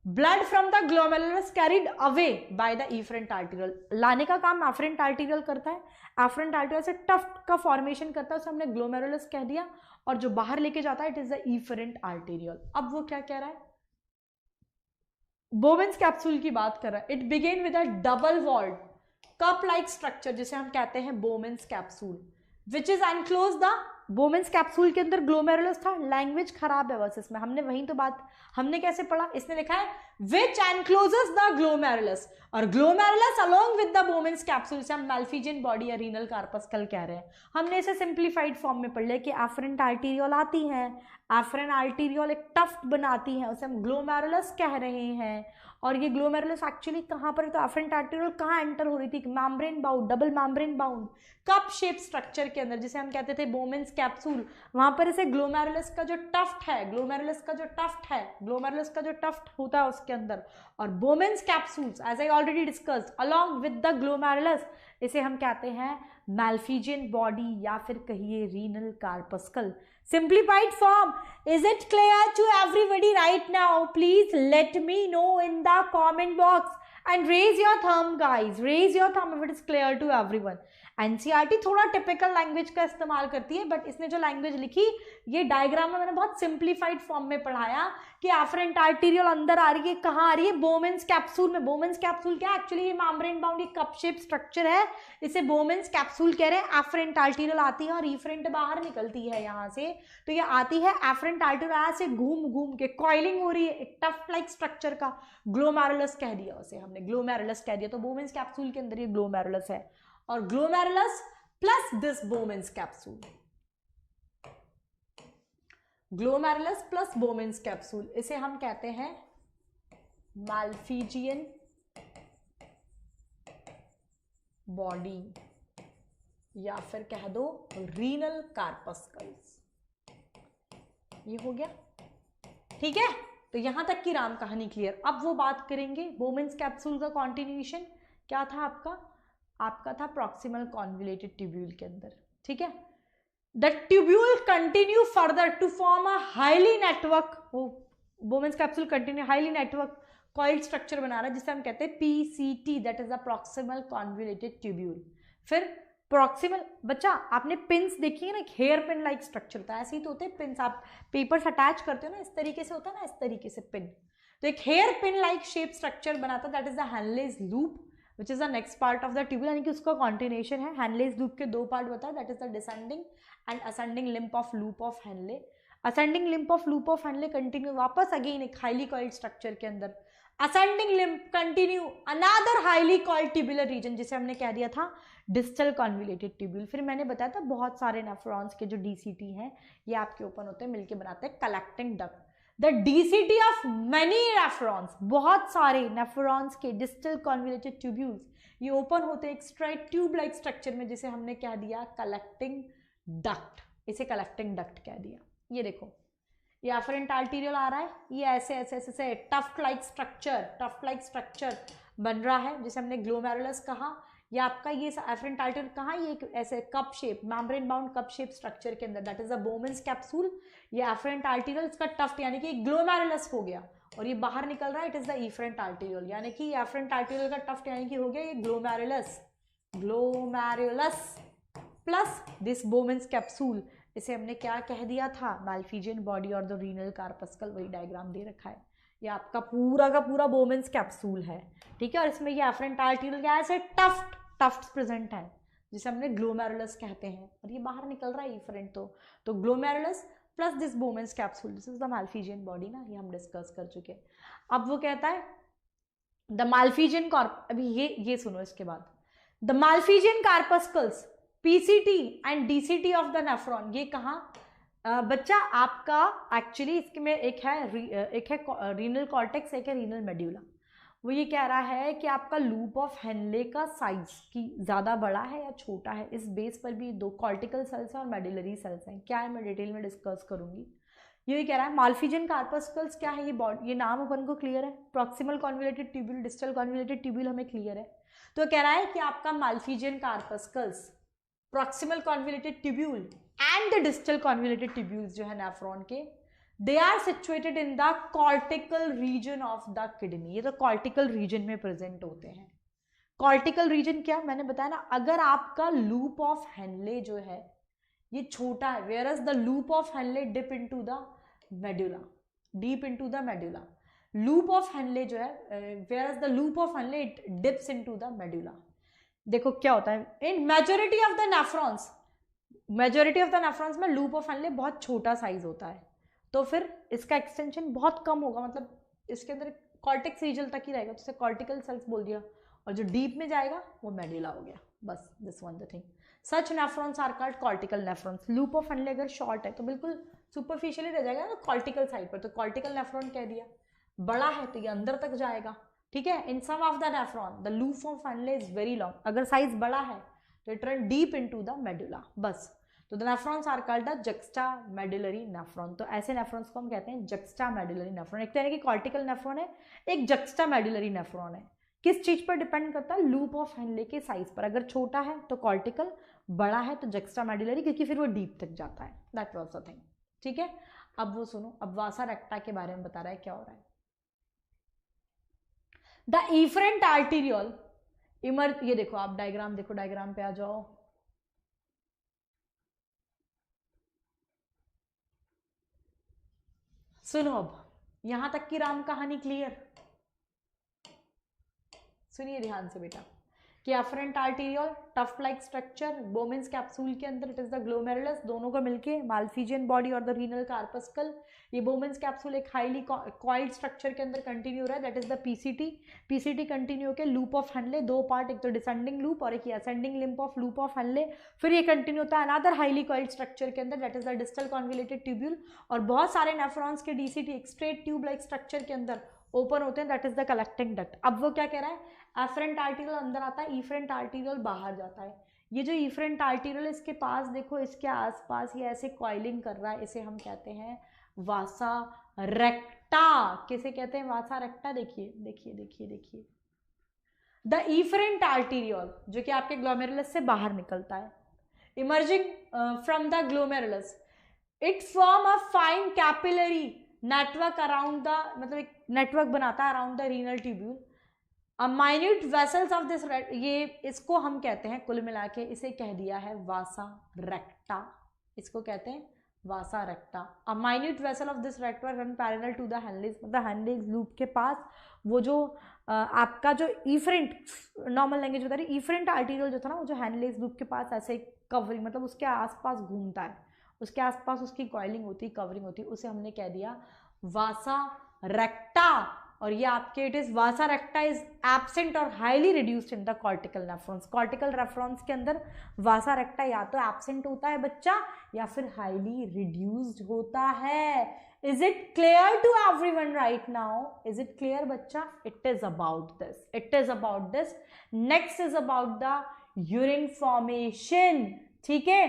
S1: blood from the glomerulus carried away by the efferent arteriole, लाने का काम एफरेंट आर्टेरियोल करता है। एफरेंट आर्टेरियोल से टफ्ट का फॉर्मेशन करता है, उसे हमने ग्लोमेरुलस कह दिया, और जो बाहर लेके जाता है it is the efferent arteriole. अब वो क्या कह रहा है, बोमेन्स कैप्सूल की बात कर रहा है। It begin with a double walled cup like structure, जिसे हम कहते हैं Bowman's capsule, which is enclose the Bowman's capsule के अंदर ग्लोमेरुलस था, लैंग्वेज खराब है बस इसमें, हमने वहीं तो बात, हमने कैसे पढ़ा, इसने लिखा है विच एनक्लोजेस द ग्लोमेरुलस, और glomerulus along with the Bowman's capsule से हम मैल्फिजियन बॉडी या रीनल कार्पस्कल कह रहे हैं। हमने इसे सिंप्लीफाइड फॉर्म में पढ़ लिया कि एफरेंट आर्टीरियोल आती है, एफरेंट आर्टीरियोल एक टफ्ट बनाती है, उसे हम ग्लोमेरुलस कह रहे हैं। और ये ग्लोमेरुलस एक्चुअली कहाँ पर है, तो एफरेंट आर्टीरियोल कहाँ एंटर हो रही थी, membrane bound, double membrane bound cup shape structure के अंदर, जिसे हम कहते थे बोमेंस कैप्सूल, वहां पर इसे ग्लोमेरुलस का जो टफ्ट है, ग्लोमेरुलस का जो टफ्ट है, ग्लोमेरुलस का जो टफ्ट होता है उसके अंदर, और Bowman's capsules as I already discussed along with the glomerulus, इसे हम कहते हैं मैल्फिजियन बॉडी या फिर कहिए renal corpuscle. Simplified form. Is it clear to everybody right now? Please let me know in the comment box and raise your thumb, guys. Raise your thumb if it is clear to everyone. NCERT थोड़ा typical language का इस्तेमाल करती है, but इसने जो language लिखी ये diagram में मैंने बहुत सिंप्लीफाइड फॉर्म में पढ़ाया कि एफरेंट आर्टीरियल अंदर आ रही है, कहाँ आ रही है, बोमेंस कैप्सूल में। बोमेंस कैप्सूल क्या एक्चुअली ये मेम्ब्रेन बाउंड एक कप शेप स्ट्रक्चर है, इसे बोमेंस कैप्सूल कह रहे हैं। एफरेंट आर्टीरियल आती है और इफरेंट बाहर निकलती है यहाँ से, तो ये आती है एफरेंट आर्टीरियल से घूम घूम के कॉइलिंग हो रही है एक टफ्ट लाइक स्ट्रक्चर का, ग्लोमेरुलस कह दिया उसे हमने, ग्लोमेरुलस कह दिया। तो बोमेंस कैप्सूल के अंदर ये ग्लोमेरुलस है, और glomerulus plus this बोमेंस capsule, glomerulus plus बोमेंस capsule, इसे हम कहते हैं मैल्फिजियन बॉडी या फिर कह दो रीनल कार्पस्कल्स। ये हो गया, ठीक है। तो यहां तक की राम कहानी क्लियर। अब वो बात करेंगे बोमेंस कैप्सूल का कॉन्टिन्यूएशन क्या था आपका था प्रॉक्सिमल कॉन्वोल्यूटेड ट्यूब्यूल के अंदर, ठीक है। The tubule continue further to form a highly network, वो Bowman's capsule continue highly network coiled structure बना रहा है जिसे हम कहते हैं PCT, that is the proximal convoluted tubule. फिर प्रॉक्सिमल, बच्चा आपने पिंस देखी है ना, एक हेयर पिन लाइक स्ट्रक्चर होता है, ऐसे ही तो होते हैं पिंस, आप पेपर्स अटैच करते हो ना, इस तरीके से होता है ना, इस तरीके से पिन, तो एक hairpin like shape structure बनाता, that is the Henle's loop which is the next part of the tubule, यानी कि उसका कॉन्टिन्यूएशन है। हैनलेज लूप के दो पार्ट बताया, that is the descending and ascending limb of loop of Henle. Ascending limb of loop of Henle continue वापस again एक highly coiled structure के अंदर, ascending limb continue another highly coiled tubular region जिसे हमने कह दिया था डिस्टल कॉन्वोल्यूटेड ट्यूब्यूल। फिर मैंने बताया था बहुत सारे नेफ्रॉन्स के जो डीसीटी हैं ये आपके ओपन होते हैं, मिलके बनाते हैं collecting duct. The DCT of many nephrons, बहुत सारे नेफ्रॉन्स के डिस्टल कॉन्वोल्यूटेड ट्यूब्यूल्स ये ओपन होते हैं एक स्ट्रेट ट्यूब लाइक स्ट्रक्चर में जिसे हमने कह दिया कलेक्टिंग डक्ट, इसे कलेक्टिंग डक्ट कह दिया। ये देखो ये एफरेंट आर्टीरियल आ रहा है, ये ऐसे ऐसे ऐसे टफ्ट लाइक स्ट्रक्चर बन रहा है जिसे हमने ग्लोमेरुलस कहा। ये आपका ये एफरेंट आर्टीरियल कहाँ, ये ऐसे cup shape membrane bound cup shape structure के अंदर, that is the Bowman's capsule. ये एफरेंट आर्टीरियल, इसका टफ्ट यानी कि ग्लोमेरुलस हो गया, और ये बाहर निकल रहा है, it is the efferent arterial, यानी कि एफरेंट आर्टीरियल का टफ्ट यानी कि हो गया ये ग्लोमेरुलस प्लस दिस बोमेंस कैप्सूल, इसे हमने क्या कह दिया था, मैल्फिजियन बॉडी और द रीनल कार्पस्कल, वही डायग्राम दे रखा है। ये आपका पूरा का पूरा बोमेंस कैप्सूल है, ठीक है। और इसमें ये एफरेंट आर्टीरियल क्या है, ऐसे टफ्ट प्रेजेंट है जिसे हमने ग्लोमेरुलस कहते हैं, और ये बाहर निकल रहा है इफरेंट, तो glomerulus plus this बोमेंस capsule, this is the Malpighian body ना, ये हम डिस्कस कर चुके हैं। अब वो कहता है द मैल्फिजियन कार्प, अभी ये सुनो इसके बाद, the Malpighian corpuscles PCT and DCT of the nephron, ये कहाँ बच्चा आपका एक्चुअली इसके में एक है रीनल कॉर्टेक्स, एक है रीनल मेड्यूला। वो ये कह रहा है कि आपका लूप ऑफ हेनले का साइज की ज़्यादा बड़ा है या छोटा है, इस बेस पर भी दो कॉर्टिकल सेल्स हैं और मेडुलरी सेल्स हैं, क्या है मैं डिटेल में डिस्कस करूंगी। ये कह रहा है मैल्फिजियन कार्पस्कल्स क्या है, ये नाम अपन को क्लियर है, proximal convoluted tubule, distal convoluted tubule हमें क्लियर है। तो कह रहा है कि आपका Malpighian corpuscles, proximal convoluted tubule and the distal convoluted tubules जो है नेफ्रॉन के, they are situated in the cortical region of the kidney. ये तो कॉर्टिकल रीजन में प्रेजेंट होते हैं। कॉर्टिकल रीजन क्या, मैंने बताया ना, अगर आपका लूप ऑफ हेनले जो है ये छोटा है, whereas the loop of Henle dip into the medulla, deep into the medulla, loop of Henle जो है, whereas the loop of Henle it dips into the medulla. देखो क्या होता है, in majority of the nephrons majority of the nephrons में loop of Henle बहुत छोटा size होता है, तो फिर इसका एक्सटेंशन बहुत कम होगा, मतलब इसके अंदर कॉर्टेक्स रीजन तक ही रहेगा, तो इसे कॉर्टिकल सेल्स बोल दिया, और जो डीप में जाएगा वो मेडुला हो गया, बस this one the thing. Such nephrons are called cortical nephrons. Loop of Henle अगर शॉर्ट है तो बिल्कुल सुपरफिशियली रह जाएगा ना कॉर्टिकल साइड पर, तो कॉर्टिकल नेफ्रॉन कह दिया। बड़ा है तो ये अंदर तक जाएगा, ठीक है। In some of the nephron the loop of Henle is very long, अगर साइज बड़ा है तो it run deep into the medulla, बस। तो the nephrons are called the juxtamedullary nephron. तो ऐसे नेफ्रॉन्स को हम कहते हैं जक्स्टा मेडुलरी नेफ्रॉन। एक तरह की कॉर्टिकल नेफ्रॉन है, एक जक्स्टा मेडुलरी नेफ्रॉन है। किस चीज पर डिपेंड करता है? लूप ऑफ हेनले के साइज पर। अगर छोटा है तो कॉर्टिकल, बड़ा है तो जक्स्टा मेडुलरी, क्योंकि फिर वो डीप तक जाता है। दैट वाज द थिंग, ठीक है। अब वो सुनो, अब वासा रेक्टा के बारे में बता रहा है क्या हो रहा है। द इफरेंट आर्टीरियल इमर्ज, ये देखो आप डायग्राम देखो, डायग्राम पे आ जाओ। सुनो, अब यहां तक की राम कहानी क्लियर? सुनिए ध्यान से बेटा, कि afferent arterial tough like structure, बोमेंस capsule के अंदर इट इज द ग्लोमेरुलस, दोनों को मिलके माल्फिजियन बॉडी और द रीनल कार्पस्कल। ये बोमेंस कैप्सूल एक हाईली कॉइल्ड स्ट्रक्चर के अंदर कंटिन्यू रहा है, that is the PCT. PCT continue के लूप ऑफ हेनले, दो पार्ट, एक तो डिसेंडिंग लूप और एक ascending limb of loop of Henley. फिर ये कंटिन्यू होता है अनदर हाईली कॉइल्ड स्ट्रक्चर के अंदर, that is the distal convoluted tubule. और बहुत सारे नेफ्रॉन्स के डीसीटी एक स्ट्रेट ट्यूब लाइक स्ट्रक्चर के अंदर ओपन होते हैं, that is the collecting duct. अब वो क्या कह रहा है, एफरेंट आर्टीरियल अंदर आता है, इफरेंट आर्टीरियल बाहर जाता है। ये जो इफरेंट आर्टीरियल इसके पास देखो, इसके आसपास ये ऐसे कॉइलिंग कर रहा है, इसे हम कहते हैं वासा रेक्टा। किसे कहते हैं? वासा रेक्टा। देखिए देखिए देखिए देखिए, द इफरेंट आर्टीरियल जो कि आपके ग्लोमेरुलस से बाहर निकलता है, emerging from the glomerulus, it form a fine capillary network around the, मतलब एक नेटवर्क बनाता है around the renal tubule. Minute vessels of this, ये इसको हम कहते हैं, कुल मिला के इसे कह दिया है वासा रेक्टा, इसको कहते हैं vasa recta. A minute vessel of this network run parallel to the Henle's, मतलब हेनलेज लूप के पास वो जो आपका जो इफरेंट, नॉर्मल लैंग्वेज बता रही, इफरेंट आर्टीरियल जो था ना, वो जो हेनलेज लूप के पास ऐसे कवरिंग, मतलब उसके आसपास घूमता है, उसके आसपास उसकी कॉइलिंग होती है, कवरिंग होती है, उसे हमने कह दिया वासा रेक्टा। और ये आपके it is vasa recta is absent और highly reduced in the cortical nephrons. Cortical nephrons के अंदर वासा रेक्टा या तो एब्सेंट होता है बच्चा, या फिर हाईली रिड्यूस्ड होता है। Is it clear to everyone right now? Is it clear बच्चा? It is about this, it is about this. Next is about the urine formation, ठीक है।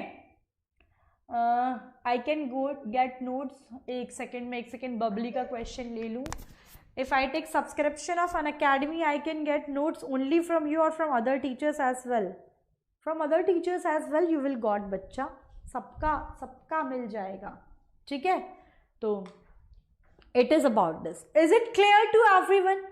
S1: I can go get notes, एक second बबली का question ले लूँ। If I take subscription of Unacademy, I can get notes only from you or from other teachers as well. From other teachers as well you will got बच्चा, सबका मिल जाएगा, ठीक है। तो it is about this. Is it clear to everyone?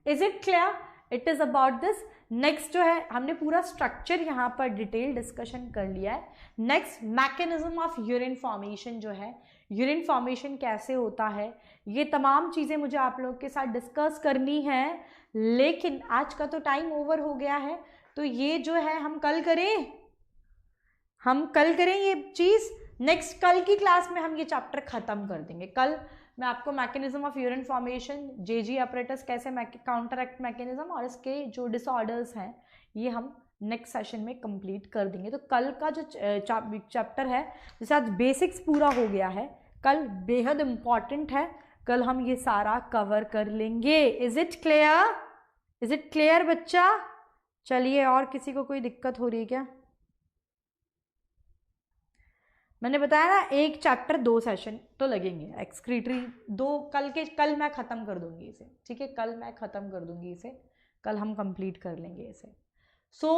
S1: Is it clear? It is about this. Next जो है, हमने पूरा स्ट्रक्चर यहाँ पर डिटेल डिस्कशन कर लिया है। Next mechanism of urine formation जो है, यूरिन फॉर्मेशन कैसे होता है, ये तमाम चीज़ें मुझे आप लोगों के साथ डिस्कस करनी है, लेकिन आज का तो टाइम ओवर हो गया है, तो ये जो है हम कल करें ये चीज़। नेक्स्ट कल की क्लास में हम ये चैप्टर ख़त्म कर देंगे। कल मैं आपको mechanism of urine formation, JG apparatus कैसे काउंटरएक्ट मैकेनिज्म और इसके जो डिसऑर्डर्स हैं, ये हम नेक्स्ट सेशन में कंप्लीट कर देंगे। तो कल का जो चैप्टर है, जैसे आज बेसिक्स पूरा हो गया है, कल बेहद इम्पॉर्टेंट है, कल हम ये सारा कवर कर लेंगे। Is it clear? Is it clear बच्चा? चलिए, और किसी को कोई दिक्कत हो रही है क्या? मैंने बताया ना, एक चैप्टर 2 सेशन तो लगेंगे, एक्सक्रीटरी 2 कल मैं ख़त्म कर दूंगी इसे, ठीक है। कल मैं ख़त्म कर दूंगी इसे, कल हम कंप्लीट कर लेंगे इसे। So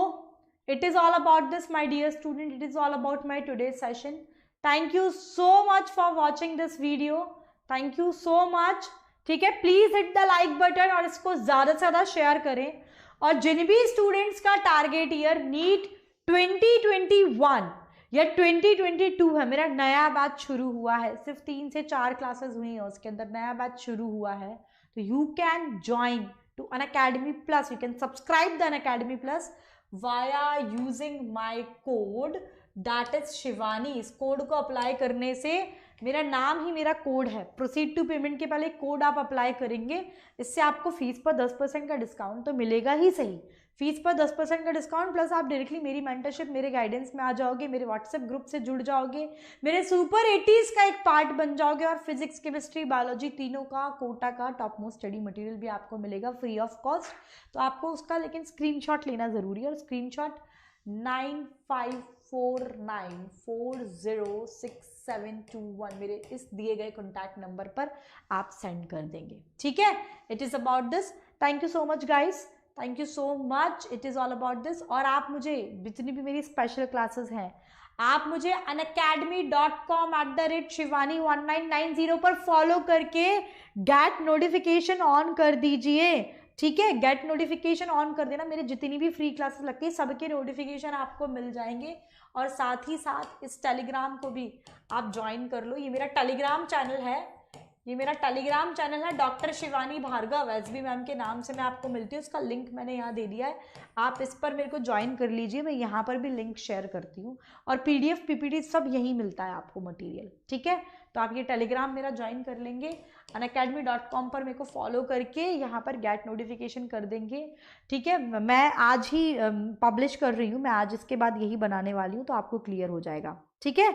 S1: it is all about this my dear student, it is all about my today's session. Thank you so much for watching this video, thank you so much, ठीक है। Please hit the like button और इसको ज़्यादा से ज़्यादा share करें। और जिन भी स्टूडेंट्स का टारगेट ईयर नीट 2021 या 2022 है, मेरा नया बैच शुरू हुआ है, सिर्फ 3 से 4 क्लासेस हुई हैं, उसके अंदर नया बैच शुरू हुआ है, तो you can join to Unacademy Plus, you can subscribe the Unacademy Plus via using my code that is Shivani. इस कोड को अप्लाई करने से, मेरा नाम ही मेरा कोड है, प्रोसीड टू पेमेंट के पहले कोड आप अप्लाई करेंगे, इससे आपको फीस पर 10% का डिस्काउंट तो मिलेगा ही सही। फीस पर 10% का डिस्काउंट प्लस आप डायरेक्टली मेरी मेंटरशिप, मेरे गाइडेंस में आ जाओगे, मेरे व्हाट्सएप ग्रुप से जुड़ जाओगे, मेरे सुपर 80s का एक पार्ट बन जाओगे, और फिजिक्स, केमिस्ट्री, बायोलॉजी तीनों का कोटा का टॉप मोस्ट स्टडी मटेरियल भी आपको मिलेगा फ्री ऑफ कॉस्ट। तो आपको उसका लेकिन स्क्रीनशॉट लेना ज़रूरी है, और स्क्रीनशॉट 9549406721 मेरे इस दिए गए कॉन्टैक्ट नंबर पर आप सेंड कर देंगे, ठीक है। It is about this. Thank you so much guys, thank you so much. It is all about this. और आप मुझे जितनी भी मेरी स्पेशल क्लासेस हैं, आप मुझे unacademy.com@shivani1990 पर फॉलो करके गेट नोटिफिकेशन ऑन कर दीजिए, ठीक है। गेट नोटिफिकेशन ऑन कर देना, मेरे जितनी भी फ्री क्लासेस लगती है सबके नोटिफिकेशन आपको मिल जाएंगे। और साथ ही साथ इस टेलीग्राम को भी आप ज्वाइन कर लो। ये मेरा टेलीग्राम चैनल है, ये मेरा टेलीग्राम चैनल है doctor Shivani Bhargav, SB ma'am के नाम से मैं आपको मिलती हूँ। उसका लिंक मैंने यहाँ दे दिया है, आप इस पर मेरे को ज्वाइन कर लीजिए, मैं यहाँ पर भी लिंक शेयर करती हूँ। और पीडीएफ पीपीटी सब यहीं मिलता है आपको मटेरियल, ठीक है। तो आप ये टेलीग्राम मेरा ज्वाइन कर लेंगे, unacademy.com पर मेरे को फॉलो करके यहाँ पर गेट नोटिफिकेशन कर देंगे, ठीक है। मैं आज ही पब्लिश कर रही हूँ, मैं आज इसके बाद यही बनाने वाली हूँ, तो आपको क्लियर हो जाएगा, ठीक है।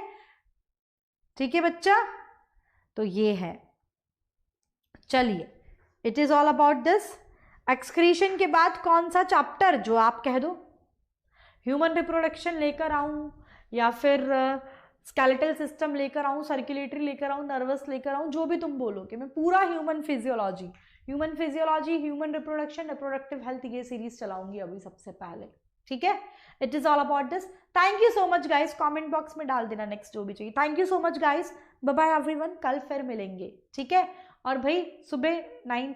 S1: ठीक है बच्चा, तो ये है, चलिए। It is all about this. Excretion के बाद कौन सा चैप्टर जो आप कह दो, ह्यूमन रिप्रोडक्शन लेकर आऊं, या फिर स्केलेटल सिस्टम लेकर आऊं, सर्कुलेटरी लेकर आऊं, नर्वस लेकर आऊं, जो भी तुम बोलोगे, मैं पूरा human physiology, human reproduction, reproductive health, ये सीरीज चलाऊंगी अभी सबसे पहले, ठीक है। It is all about this. Thank you so much guys, comment box में डाल देना नेक्स्ट जो भी चाहिए। Thank you so much guys, bye bye everyone, कल फिर मिलेंगे, ठीक है। और भाई सुबह 9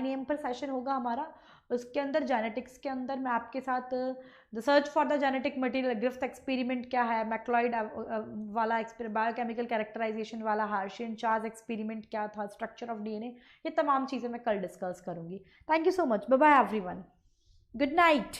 S1: AM पर सेशन होगा हमारा, उसके अंदर जेनेटिक्स के अंदर मैं आपके साथ the search for the genetic material, Griffith experiment क्या है, मैक्लॉइड वाला बायोकेमिकल कैरेक्टराइजेशन वाला, हार्शियन चार्ज एक्सपेरिमेंट क्या था, स्ट्रक्चर ऑफ डीएनए, ये तमाम चीज़ें मैं कल डिस्कस करूंगी। Thank you so much, bye bye everyone, good night.